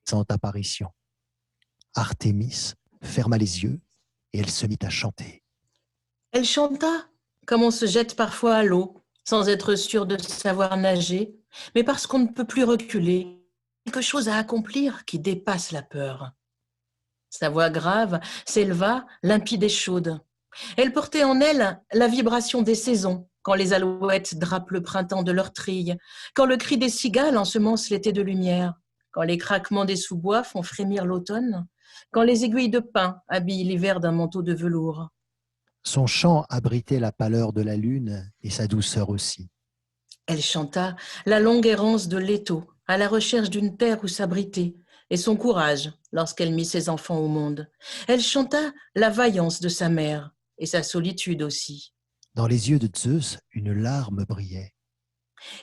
sans apparition. Artémis ferma les yeux et elle se mit à chanter. Elle chanta comme on se jette parfois à l'eau, sans être sûr de savoir nager, mais parce qu'on ne peut plus reculer, quelque chose à accomplir qui dépasse la peur. Sa voix grave s'éleva, limpide et chaude. Elle portait en elle la vibration des saisons, quand les alouettes drapent le printemps de leurs trilles, quand le cri des cigales ensemence l'été de lumière, quand les craquements des sous-bois font frémir l'automne, quand les aiguilles de pin habillent l'hiver d'un manteau de velours. Son chant abritait la pâleur de la lune et sa douceur aussi. Elle chanta la longue errance de Leto, à la recherche d'une terre où s'abriter, et son courage lorsqu'elle mit ses enfants au monde. Elle chanta la vaillance de sa mère, et sa solitude aussi. Dans les yeux de Zeus, une larme brillait.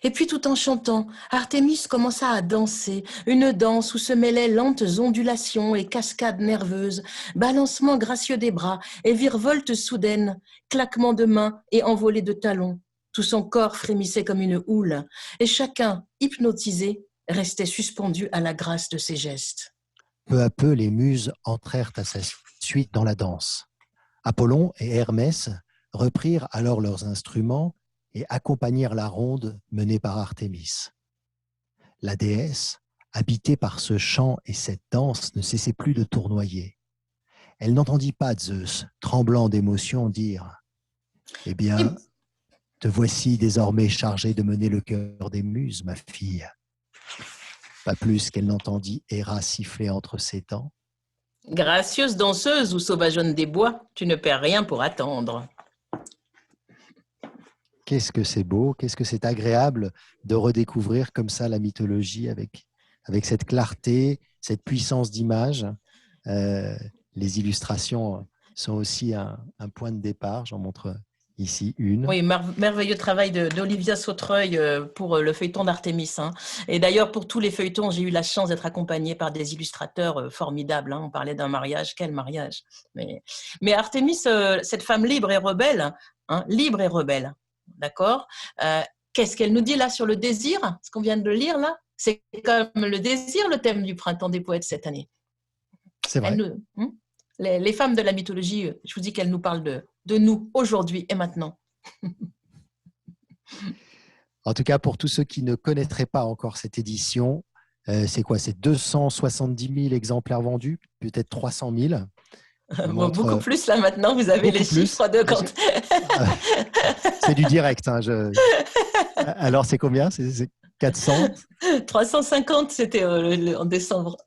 Et puis tout en chantant, Artémis commença à danser, une danse où se mêlaient lentes ondulations et cascades nerveuses, balancements gracieux des bras et virevoltes soudaines, claquements de mains et envolées de talons. Tout son corps frémissait comme une houle, et chacun, hypnotisé, restait suspendu à la grâce de ses gestes. Peu à peu, les muses entrèrent à sa suite dans la danse. Apollon et Hermès reprirent alors leurs instruments et accompagnèrent la ronde menée par Artémis. La déesse, habitée par ce chant et cette danse, ne cessait plus de tournoyer. Elle n'entendit pas Zeus, tremblant d'émotion, dire Eh bien, Et- te voici désormais chargée de mener le cœur des muses, ma fille. Pas plus qu'elle n'entendit Héra siffler entre ses dents. Gracieuse danseuse ou sauvageonne des bois, tu ne perds rien pour attendre. Qu'est-ce que c'est beau, qu'est-ce que c'est agréable de redécouvrir comme ça la mythologie avec cette clarté, cette puissance d'image. Euh, les illustrations sont aussi un point de départ. J'en montre ici une. Oui, merveilleux travail d'Olivia Sautreuil pour le feuilleton d'Artémis. Hein. Et d'ailleurs, pour tous les feuilletons, j'ai eu la chance d'être accompagnée par des illustrateurs formidables. Hein. On parlait d'un mariage, quel mariage. Mais Artémis, cette femme libre et rebelle, hein, libre et rebelle, d'accord. Qu'est-ce qu'elle nous dit là sur le désir, ce qu'on vient de lire là? C'est comme le désir, le thème du printemps des poètes cette année. C'est Elle vrai. nous, hein, les femmes de la mythologie, je vous dis qu'elles nous parlent de nous aujourd'hui et maintenant. En tout cas, pour tous ceux qui ne connaîtraient pas encore cette édition, c'est quoi? C'est 270 000 exemplaires vendus, peut-être 300 000. Je vous Bon, montre beaucoup plus là maintenant, vous avez les beaucoup plus. chiffres de quand. C'est du direct. Hein, alors, c'est combien? C'est 400? 350, c'était en décembre.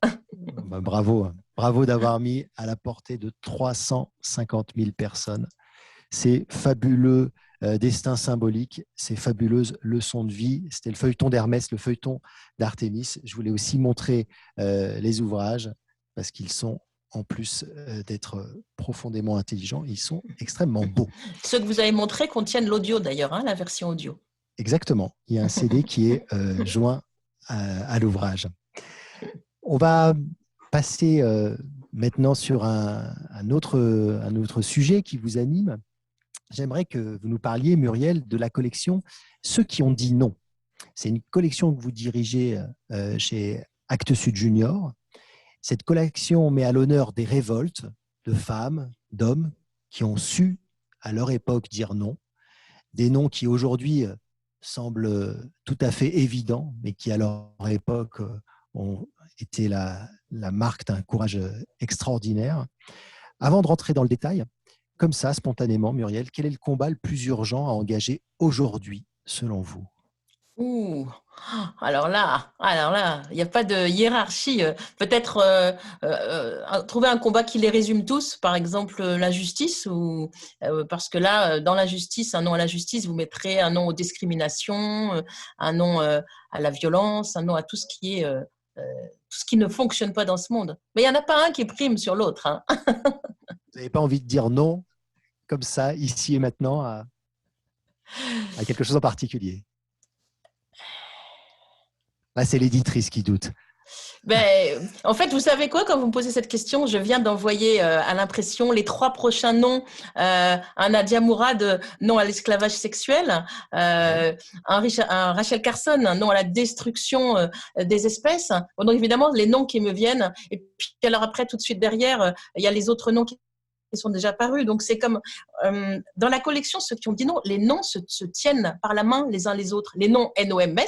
Bah, bravo. Bravo d'avoir mis à la portée de 350 000 personnes ces fabuleux destins symboliques, ces fabuleuses leçons de vie. C'était le feuilleton d'Hermès, le feuilleton d'Artémis. Je voulais aussi montrer les ouvrages parce qu'ils sont, en plus d'être profondément intelligents, ils sont extrêmement beaux. Ceux que vous avez montrés contiennent l'audio d'ailleurs, hein, la version audio. Exactement. Il y a un CD qui est joint à l'ouvrage. On va passer maintenant sur un autre sujet qui vous anime. J'aimerais que vous nous parliez, Muriel, de la collection Ceux qui ont dit non. C'est une collection que vous dirigez chez Actes Sud Junior. Cette collection met à l'honneur des révoltes de femmes, d'hommes qui ont su, à leur époque, dire non. Des noms qui, aujourd'hui, semblent tout à fait évidents, mais qui, à leur époque, ont été la marque d'un courage extraordinaire. Avant de rentrer dans le détail, comme ça, spontanément, Muriel, quel est le combat le plus urgent à engager aujourd'hui, selon vous? Ouh, alors là, il n'y a pas de hiérarchie. Peut-être trouver un combat qui les résume tous, par exemple la justice, ou parce que là, dans la justice, un non à la justice, vous mettrez un non aux discriminations, un non à la violence, un non à tout ce qui est tout ce qui ne fonctionne pas dans ce monde. Mais il n'y en a pas un qui prime sur l'autre. Hein. Vous n'avez pas envie de dire non, comme ça, ici et maintenant, à quelque chose en particulier? Là, c'est l'éditrice qui doute. Ben, en fait, vous savez quoi, quand vous me posez cette question, je viens d'envoyer à l'impression les 3 prochains noms. Un Nadia Mourad, non à l'esclavage sexuel. Ouais. Un Rachel Carson, non à la destruction des espèces. Bon, donc évidemment, les noms qui me viennent. Et puis alors après, tout de suite derrière, il y a les autres noms qui sont déjà parus. Donc c'est comme dans la collection, ceux qui ont dit non, les noms se tiennent par la main les uns les autres. Les noms NOMS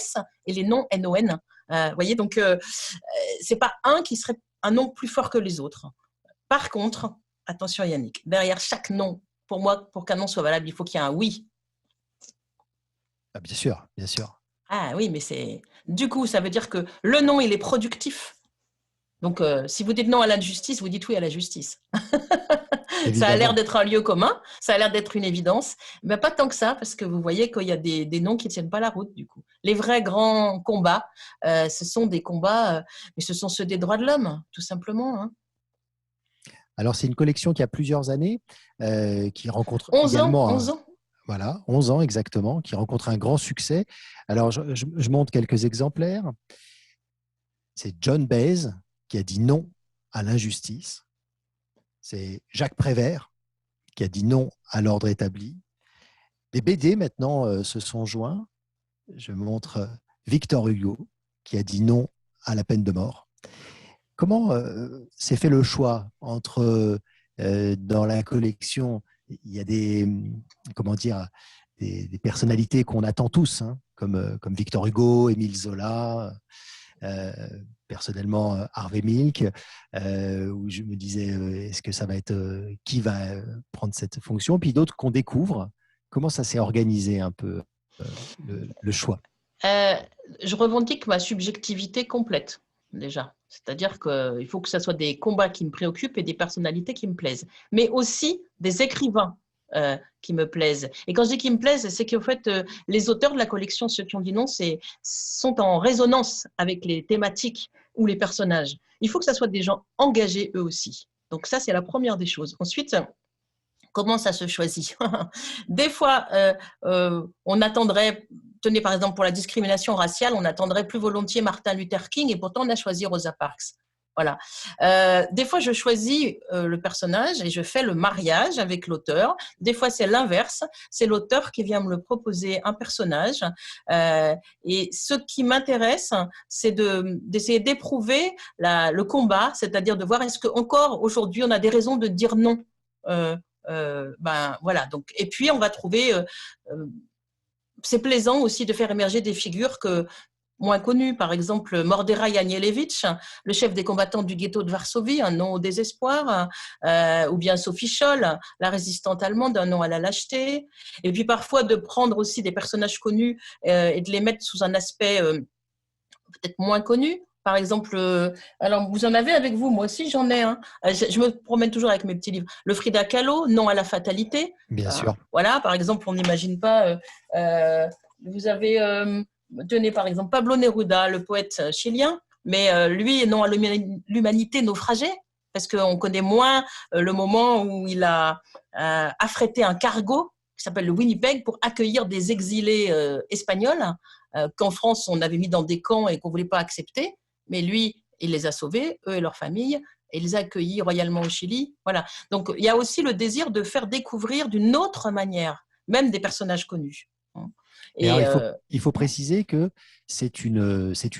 et les noms NON. Vous voyez, donc c'est pas un qui serait un nom plus fort que les autres. Par contre, attention Yannick, derrière chaque nom, pour moi, pour qu'un nom soit valable, il faut qu'il y ait un oui. Ah, bien sûr, bien sûr. Ah oui, mais c'est du coup, ça veut dire que le nom, il est productif. Donc, si vous dites non à la justice, vous dites oui à la justice. Ça a l'air Évidemment. d'être un lieu commun, ça a l'air d'être une évidence, mais pas tant que ça, parce que vous voyez qu'il y a des noms qui ne tiennent pas la route, du coup. Les vrais grands combats, ce sont des combats, mais ce sont ceux des droits de l'homme, tout simplement. Hein. Alors, c'est une collection qui a plusieurs années, qui rencontre 11 ans, également 11 ans. voilà, 11 ans exactement, qui rencontre un grand succès. Alors, je montre quelques exemplaires. C'est John Baez qui a dit non à l'injustice. C'est Jacques Prévert qui a dit non à l'ordre établi. Les BD, maintenant, se sont joints. Je montre Victor Hugo qui a dit non à la peine de mort. Comment s'est fait le choix entre, dans la collection, il y a comment dire, des personnalités qu'on attend tous, hein, comme Victor Hugo, Émile Zola, personnellement Harvey Milk, où je me disais, est-ce que ça va être qui va prendre cette fonction? Puis d'autres qu'on découvre, comment ça s'est organisé un peu le choix? Je revendique ma subjectivité complète, déjà. C'est-à-dire qu'il faut que ce soit des combats qui me préoccupent et des personnalités qui me plaisent, mais aussi des écrivains qui me plaisent. Et quand je dis qui me plaisent, c'est qu'en fait, les auteurs de la collection Ceux qui ont dit non sont en résonance avec les thématiques ou les personnages. Il faut que ce soit des gens engagés eux aussi. Donc ça, c'est la première des choses. Ensuite, comment ça se choisit? Des fois, on attendrait, tenez par exemple pour la discrimination raciale, on attendrait plus volontiers Martin Luther King et pourtant on a choisi Rosa Parks. Voilà. Des fois, je choisis le personnage et je fais le mariage avec l'auteur. Des fois, c'est l'inverse. C'est l'auteur qui vient me le proposer un personnage. Et ce qui m'intéresse, c'est d'essayer d'éprouver le combat, c'est-à-dire de voir est-ce qu'encore aujourd'hui, on a des raisons de dire non. Voilà. Donc, et puis, on va trouver. C'est plaisant aussi de faire émerger des figures moins connues. Par exemple, Morderai Anielewicz, le chef des combattants du ghetto de Varsovie, un nom au désespoir, ou bien Sophie Scholl, la résistante allemande, un nom à la lâcheté. Et puis parfois de prendre aussi des personnages connus et de les mettre sous un aspect peut-être moins connu. Par exemple, alors vous en avez avec vous, moi aussi j'en ai un. Je me promène toujours avec mes petits livres. Le Frida Kahlo, Non à la fatalité. Bien sûr. Voilà, par exemple, on n'imagine pas. Vous avez, tenez par exemple, Pablo Neruda, le poète chilien, mais lui, Non à l'humanité naufragée, parce qu'on connaît moins le moment où il a affrété un cargo qui s'appelle le Winnipeg pour accueillir des exilés espagnols qu'en France, on avait mis dans des camps et qu'on ne voulait pas accepter. Mais lui, il les a sauvés, eux et leurs familles, et il les a accueillis royalement au Chili. Voilà. Donc, il y a aussi le désir de faire découvrir d'une autre manière, même des personnages connus. Et alors, il faut préciser que c'est une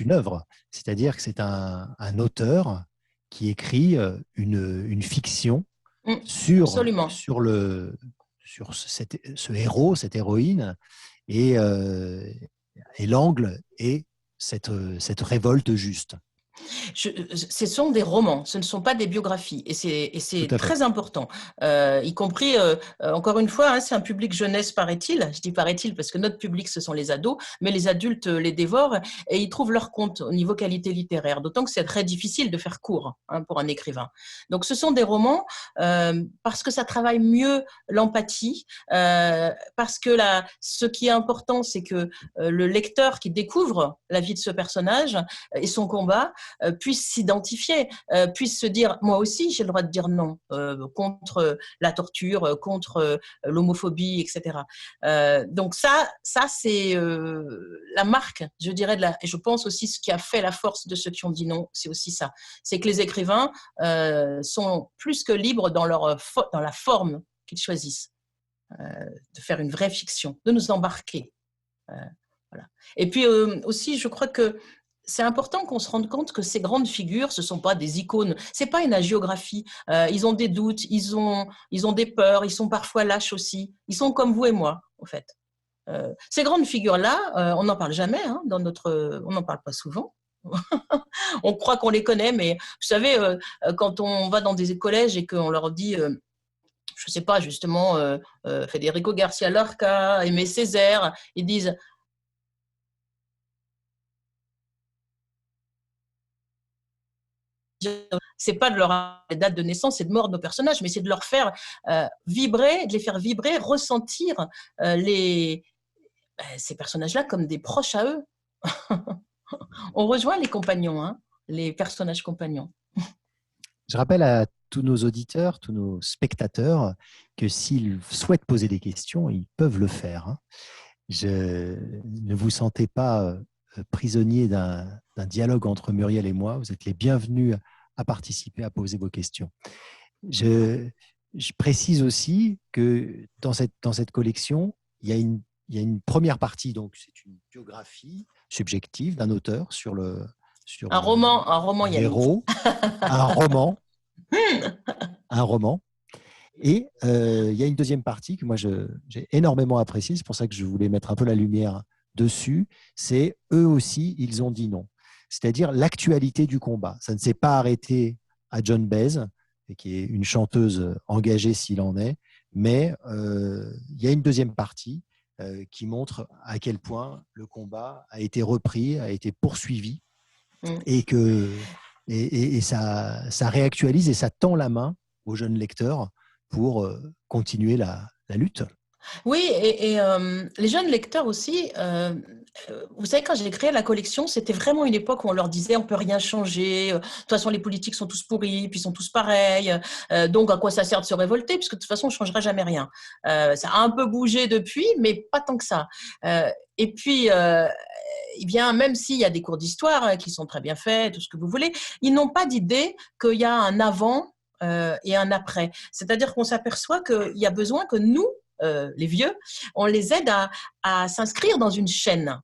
œuvre, c'est-à-dire que c'est un auteur qui écrit une fiction sur ce héros, cette héroïne, et l'angle est cette révolte juste. Ce sont des romans, ce ne sont pas des biographies, et c'est très important, y compris, encore une fois, hein, c'est un public jeunesse, paraît-il. Je dis paraît-il parce que notre public, ce sont les ados, mais les adultes les dévorent et ils trouvent leur compte au niveau qualité littéraire, d'autant que c'est très difficile de faire court pour un écrivain. Donc, ce sont des romans parce que ça travaille mieux l'empathie, parce que ce qui est important, c'est que le lecteur qui découvre la vie de ce personnage et son combat puisse s'identifier, puisse se dire moi aussi j'ai le droit de dire non contre la torture, contre l'homophobie, etc. Donc ça c'est la marque, je dirais, et je pense aussi ce qui a fait la force de Ceux qui ont dit non, c'est aussi ça. C'est que les écrivains sont plus que libres dans la forme qu'ils choisissent, de faire une vraie fiction, de nous embarquer. Voilà. Et puis aussi, je crois que c'est important qu'on se rende compte que ces grandes figures, ce ne sont pas des icônes, ce n'est pas une hagiographie. Ils ont des doutes, ils ont des peurs, ils sont parfois lâches aussi. Ils sont comme vous et moi, en fait. Ces grandes figures-là, on n'en parle jamais, hein, on n'en parle pas souvent. On croit qu'on les connaît, mais vous savez, quand on va dans des collèges et qu'on leur dit... je ne sais pas, justement, Federico Garcia Lorca, Aimé Césaire, ils disent... c'est pas de leur date de naissance et de mort de nos personnages, mais c'est de leur faire vibrer, de les faire vibrer, ressentir ces personnages-là comme des proches à eux. On rejoint les compagnons, hein, les personnages compagnons. Je rappelle à tous nos auditeurs, tous nos spectateurs, que s'ils souhaitent poser des questions, ils peuvent le faire. Ne vous sentez pas prisonnier d'un dialogue entre Muriel et moi. Vous êtes les bienvenus à participer, à poser vos questions. Je précise aussi que dans cette collection, il y a une première partie, donc c'est une biographie subjective d'un auteur sur un roman héros, un roman. Et il y a une deuxième partie que moi j'ai énormément appréciée, c'est pour ça que je voulais mettre un peu la lumière dessus, c'est eux aussi, ils ont dit non. C'est-à-dire l'actualité du combat. Ça ne s'est pas arrêté à Joan Baez, qui est une chanteuse engagée s'il en est, mais il y a une deuxième partie qui montre à quel point le combat a été repris, a été poursuivi, et ça réactualise et ça tend la main aux jeunes lecteurs pour continuer la lutte. Oui, et les jeunes lecteurs aussi, vous savez, quand j'ai créé la collection, c'était vraiment une époque où on leur disait on peut rien changer, de toute façon les politiques sont tous pourris, puis ils sont tous pareils, donc à quoi ça sert de se révolter, puisque de toute façon on ne changera jamais rien. Ça a un peu bougé depuis, mais pas tant que ça. Et puis, eh bien, même s'il y a des cours d'histoire qui sont très bien faits, tout ce que vous voulez, ils n'ont pas d'idée qu'il y a un avant et un après. C'est-à-dire qu'on s'aperçoit qu'il y a besoin que nous, les vieux, on les aide à s'inscrire dans une chaîne.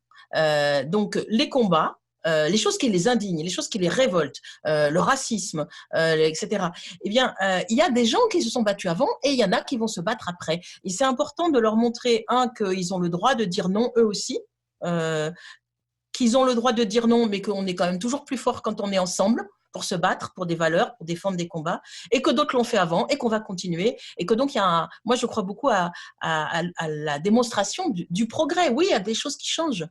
Donc, les combats, les choses qui les indignent, les choses qui les révoltent, le racisme, etc. Eh bien, il y a des gens qui se sont battus avant et il y en a qui vont se battre après. Et c'est important de leur montrer, qu'ils ont le droit de dire non, eux aussi, qu'ils ont le droit de dire non, mais qu'on est quand même toujours plus fort quand on est ensemble pour se battre pour des valeurs, pour défendre des combats, et que d'autres l'ont fait avant, et qu'on va continuer, et que donc moi je crois beaucoup à la démonstration du progrès. Oui, il y a des choses qui changent.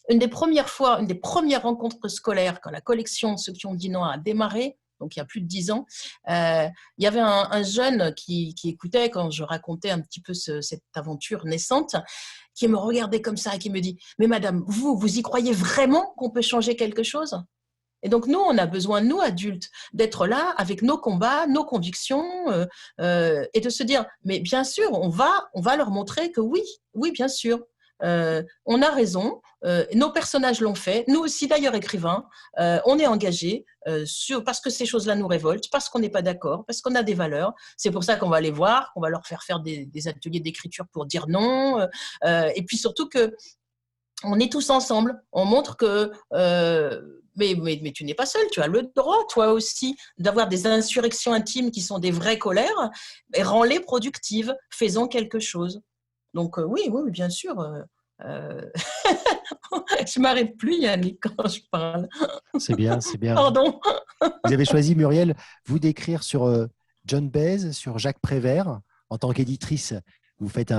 Une des premières rencontres scolaires, quand la collection Ceux qui ont dit non a démarré, donc il y a plus de 10 ans, il y avait un jeune qui écoutait quand je racontais un petit peu cette aventure naissante, qui me regardait comme ça et qui me dit « Mais madame, vous y croyez vraiment qu'on peut changer quelque chose ?» Et donc, nous, on a besoin, nous, adultes, d'être là avec nos combats, nos convictions, et de se dire, mais bien sûr, on va leur montrer que oui, bien sûr, on a raison, nos personnages l'ont fait, nous aussi, d'ailleurs, écrivains, on est engagés parce que ces choses-là nous révoltent, parce qu'on n'est pas d'accord, parce qu'on a des valeurs. C'est pour ça qu'on va les voir, qu'on va leur faire des ateliers d'écriture pour dire non, et puis surtout que on est tous ensemble. On montre que mais tu n'es pas seul, tu as le droit, toi aussi, d'avoir des insurrections intimes qui sont des vraies colères, et rends-les productives, faisons quelque chose. Donc oui, bien sûr. Je m'arrête plus, Yannick, quand je parle. C'est bien, c'est bien. Pardon. Vous avez choisi, Muriel, vous d'écrire sur John Baez, sur Jacques Prévert. En tant qu'éditrice, vous faites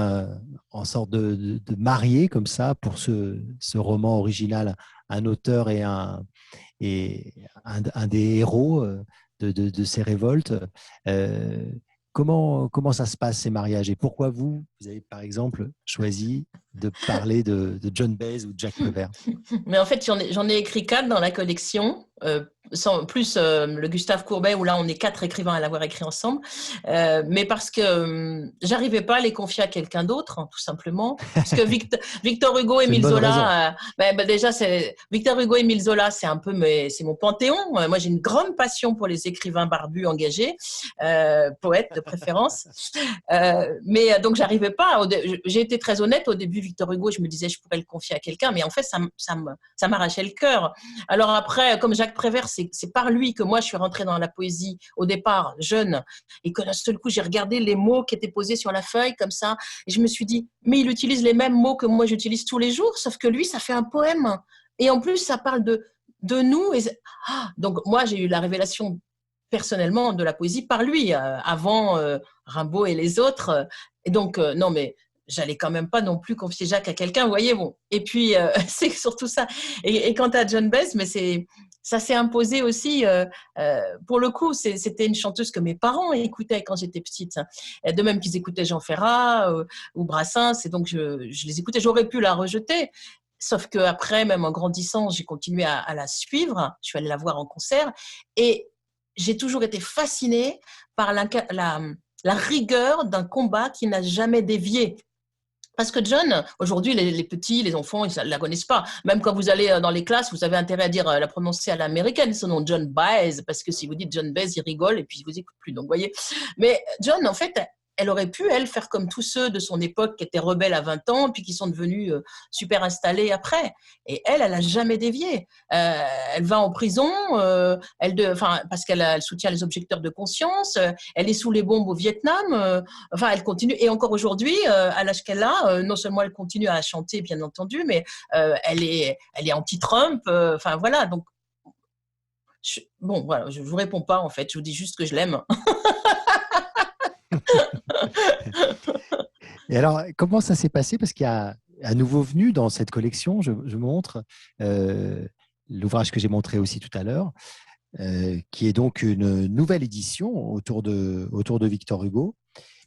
en sorte de marier comme ça pour ce roman original un auteur et un des héros de ces révoltes. Comment ça se passe, ces mariages, et pourquoi vous avez, par exemple, choisi de parler de John Baez ou de Jacques Prévert? Mais en fait, j'en ai écrit 4 dans la collection, plus le Gustave Courbet, où là, on est 4 écrivains à l'avoir écrit ensemble. Mais parce que j'arrivais pas à les confier à quelqu'un d'autre, tout simplement. Parce que Victor Hugo, Émile Zola, déjà, Victor Hugo, Émile Zola, c'est un peu c'est mon panthéon. Moi, j'ai une grande passion pour les écrivains barbus engagés, poètes de préférence. Mais donc, j'arrivais pas. J'ai été très honnête au début. Victor Hugo, je me disais, je pourrais le confier à quelqu'un, mais en fait, ça m'arrachait le cœur. Alors après, comme Jacques Prévert, c'est par lui que moi, je suis rentrée dans la poésie au départ, jeune, et que d'un seul coup, j'ai regardé les mots qui étaient posés sur la feuille, comme ça, et je me suis dit, mais il utilise les mêmes mots que moi, j'utilise tous les jours, sauf que lui, ça fait un poème. Et en plus, ça parle de nous. Donc, moi, j'ai eu la révélation personnellement de la poésie par lui, avant Rimbaud et les autres. Et donc, non, mais j'allais quand même pas non plus confier Jacques à quelqu'un, vous voyez, bon. Et puis, c'est surtout ça. Et quant à John Baez, mais ça s'est imposé aussi, pour le coup, c'était une chanteuse que mes parents écoutaient quand j'étais petite. De même qu'ils écoutaient Jean Ferrat ou Brassens, et donc je les écoutais, j'aurais pu la rejeter. Sauf qu'après, même en grandissant, j'ai continué à la suivre. Je suis allée la voir en concert et j'ai toujours été fascinée par la rigueur d'un combat qui n'a jamais dévié. Parce que John, aujourd'hui, les petits, les enfants, ils ne la connaissent pas. Même quand vous allez dans les classes, vous avez intérêt à la prononcer à l'américaine, son nom, John Baez, parce que si vous dites John Baez, ils rigolent et puis ils ne vous écoutent plus. Donc, vous voyez. Mais John, en fait, elle aurait pu, elle, faire comme tous ceux de son époque qui étaient rebelles à 20 ans, puis qui sont devenus super installés après. Et elle n'a jamais dévié. Elle va en prison, parce qu'elle soutient les objecteurs de conscience, elle est sous les bombes au Vietnam, elle continue. Et encore aujourd'hui, à l'âge qu'elle a, non seulement elle continue à chanter, bien entendu, mais elle est anti-Trump. Voilà. Donc, voilà, je ne vous réponds pas, en fait. Je vous dis juste que je l'aime. Et alors, comment ça s'est passé? Parce qu'il y a un nouveau venu dans cette collection. Je montre euh, l'ouvrage que j'ai montré aussi tout à l'heure, qui est donc une nouvelle édition autour de Victor Hugo.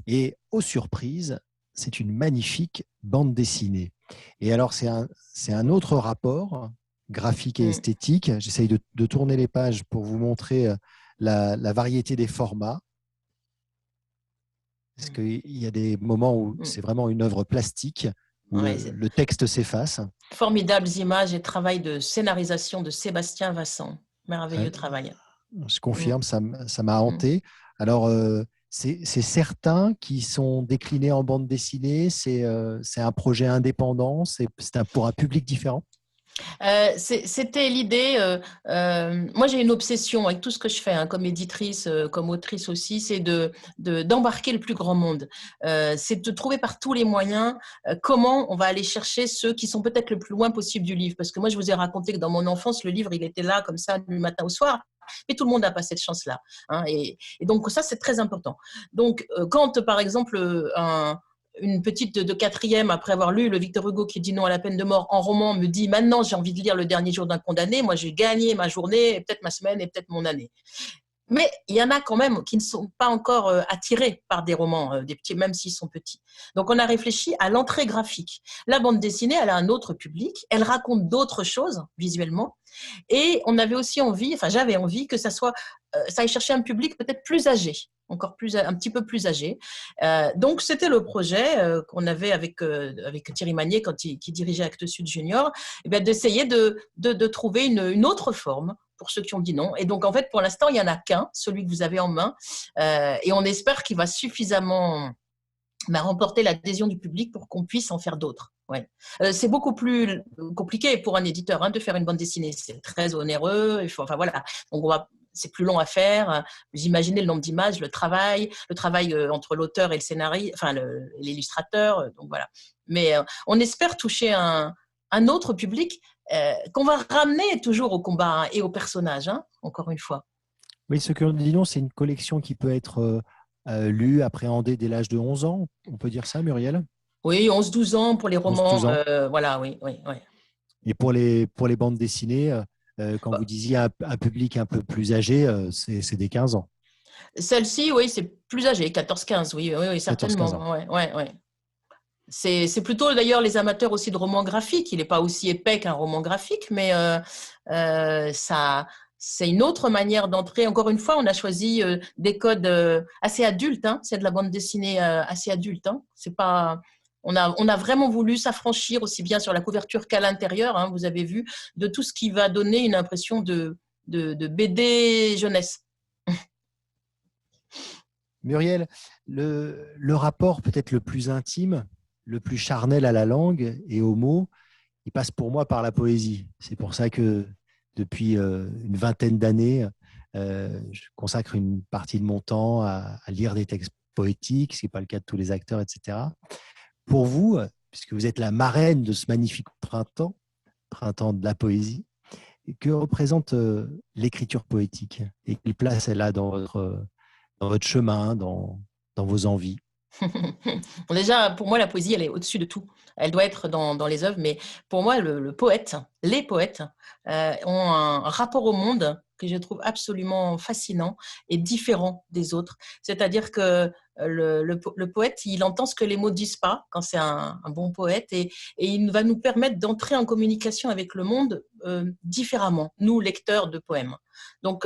Et aux surprises, c'est une magnifique bande dessinée. Et alors, c'est un autre rapport graphique et Mm. esthétique. J'essaye de tourner les pages pour vous montrer la variété des formats. Parce qu'il y a des moments où Mm. c'est vraiment une œuvre plastique, où Ouais, le texte s'efface. formidables images et travail de scénarisation de Sébastien Vassan. Euh, Merveilleux travail. Je Mm. confirme, ça m'a Mm. hanté. Alors, c'est certains qui sont déclinés en bande dessinée, c'est un projet indépendant, pour un public différent. C'était l'idée. Moi, j'ai une obsession avec tout ce que je fais, hein, comme éditrice, comme autrice aussi, c'est d'embarquer le plus grand monde. C'est de trouver par tous les moyens comment on va aller chercher ceux qui sont peut-être le plus loin possible du livre. Parce que moi, je vous ai raconté que dans mon enfance, le livre, il était là comme ça du matin au soir. Mais tout le monde n'a pas cette chance-là. Hein, et donc, ça, c'est très important. Donc, quand, par exemple, une petite de quatrième, après avoir lu le Victor Hugo qui dit non à la peine de mort en roman, me dit maintenant j'ai envie de lire Le dernier jour d'un condamné, moi j'ai gagné ma journée, peut-être ma semaine et peut-être mon année. Mais il y en a quand même qui ne sont pas encore attirés par des romans, des petits, même s'ils sont petits. Donc on a réfléchi à l'entrée graphique. La bande dessinée, elle a un autre public, elle raconte d'autres choses visuellement, et on avait aussi envie, enfin j'avais envie que ça aille chercher un public peut-être plus âgé, encore plus, un petit peu plus âgé. Donc c'était le projet qu'on avait avec Thierry Magnier qui dirigeait Actes Sud Junior, et bien d'essayer de trouver une autre forme pour ceux qui ont dit non. Et donc, en fait, pour l'instant, il n'y en a qu'un, celui que vous avez en main. Et on espère qu'il va suffisamment remporter l'adhésion du public pour qu'on puisse en faire d'autres. Ouais. C'est beaucoup plus compliqué pour un éditeur de faire une bande dessinée. C'est très onéreux. Enfin, voilà. Donc, c'est plus long à faire. Vous imaginez le nombre d'images, le travail entre l'auteur et le scénariste, enfin l'illustrateur. Donc voilà. Mais on espère toucher un autre public qu'on va ramener toujours au combat et au personnage, encore une fois. Oui, ce que l'on dit non, c'est une collection qui peut être lue, appréhendée dès l'âge de 11 ans. On peut dire ça, Muriel? Oui, 11-12 ans pour les 11-12 romans. ans. Voilà, oui, oui, oui. Et pour les bandes dessinées, quand vous disiez un public un peu plus âgé, c'est des 15 ans, Celle-ci, oui, c'est plus âgé, 14-15, oui, oui, oui, 14-15 ans. certainement. Ouais, ouais, ouais. C'est plutôt d'ailleurs les amateurs aussi de romans graphiques. Il n'est pas aussi épais qu'un roman graphique, mais c'est une autre manière d'entrer. Encore une fois, on a choisi des codes assez adultes. C'est de la bande dessinée assez adulte. C'est pas, on a vraiment voulu s'affranchir aussi bien sur la couverture qu'à l'intérieur. Vous avez vu de tout ce qui va donner une impression de BD jeunesse. Muriel, le rapport peut-être le plus intime, le plus charnel à la langue et aux mots, il passe pour moi par la poésie. C'est pour ça que depuis une vingtaine d'années, je consacre une partie de mon temps à lire des textes poétiques, ce qui n'est pas le cas de tous les acteurs, etc. Pour vous, puisque vous êtes la marraine de ce magnifique printemps, printemps de la poésie, que représente l'écriture poétique et quelle place elle a dans votre chemin, dans vos envies? Bon, déjà, pour moi, la poésie, elle est au-dessus de tout. Elle doit être dans les œuvres, mais pour moi, le poète, les poètes ont un rapport au monde que je trouve absolument fascinant et différent des autres. C'est-à-dire que le poète, il entend ce que les mots ne disent pas quand c'est un bon poète et il va nous permettre d'entrer en communication avec le monde différemment, nous, lecteurs de poèmes. Donc,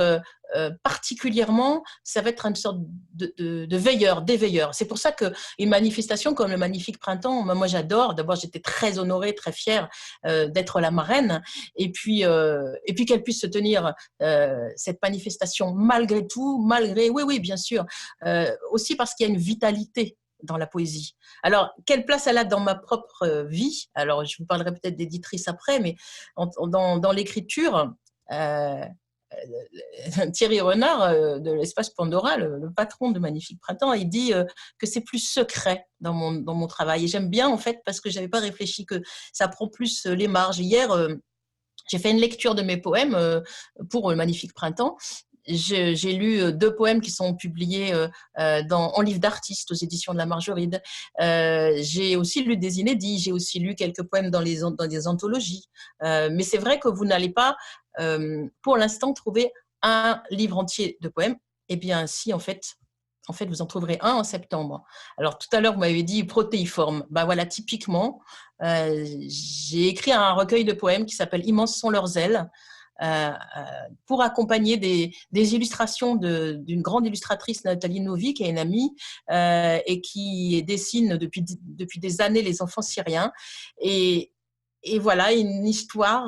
particulièrement, ça va être une sorte de veilleur, d'éveilleur. C'est pour ça qu'une manifestation comme le Magnifique Printemps, moi j'adore. D'abord, j'étais très honorée, très fière d'être la marraine. Et puis qu'elle puisse se tenir cette manifestation malgré tout, oui, oui, bien sûr. Aussi parce qu'il y a une vitalité dans la poésie. Alors, quelle place elle a dans ma propre vie? Alors, je vous parlerai peut-être d'éditrice après, mais dans l'écriture, euh, Thierry Renard de l'espace Pandora, le patron de Magnifique Printemps, il dit que c'est plus secret dans mon travail. Et j'aime bien, en fait, parce que je n'avais pas réfléchi que ça prend plus les marges. Hier, j'ai fait une lecture de mes poèmes pour le Magnifique Printemps. j'ai lu 2 poèmes qui sont publiés en livre d'artistes aux éditions de la Margeride. J'ai aussi lu des inédits, j'ai aussi lu quelques poèmes dans des anthologies. Mais c'est vrai que vous n'allez pas, pour l'instant, trouver un livre entier de poèmes. Eh bien, si, en fait, vous en trouverez un en septembre. Alors, tout à l'heure, vous m'avez dit protéiforme. Ben voilà, typiquement, j'ai écrit un recueil de poèmes qui s'appelle « Immenses sont leurs ailes ». Pour accompagner des illustrations d'une grande illustratrice, Nathalie Novi, qui est une amie et qui dessine depuis des années les enfants syriens. Et voilà, une histoire.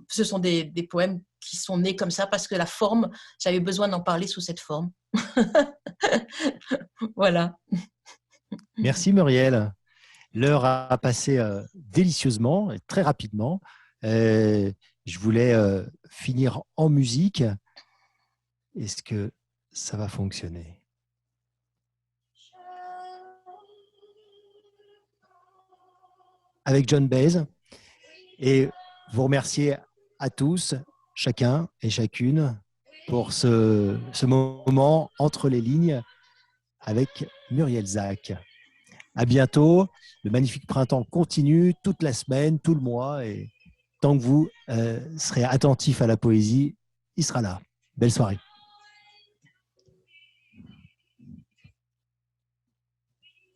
Ce sont des poèmes qui sont nés comme ça parce que la forme, j'avais besoin d'en parler sous cette forme. Voilà. Merci Muriel. L'heure a passé délicieusement et très rapidement. Je voulais finir en musique. Est-ce que ça va fonctionner? Avec John Baez. Et vous remercier à tous, chacun et chacune, pour ce moment entre les lignes avec Muriel Zac. À bientôt. Le magnifique printemps continue toute la semaine, tout le mois. Et tant que vous serez attentifs à la poésie, il sera là. Belle soirée.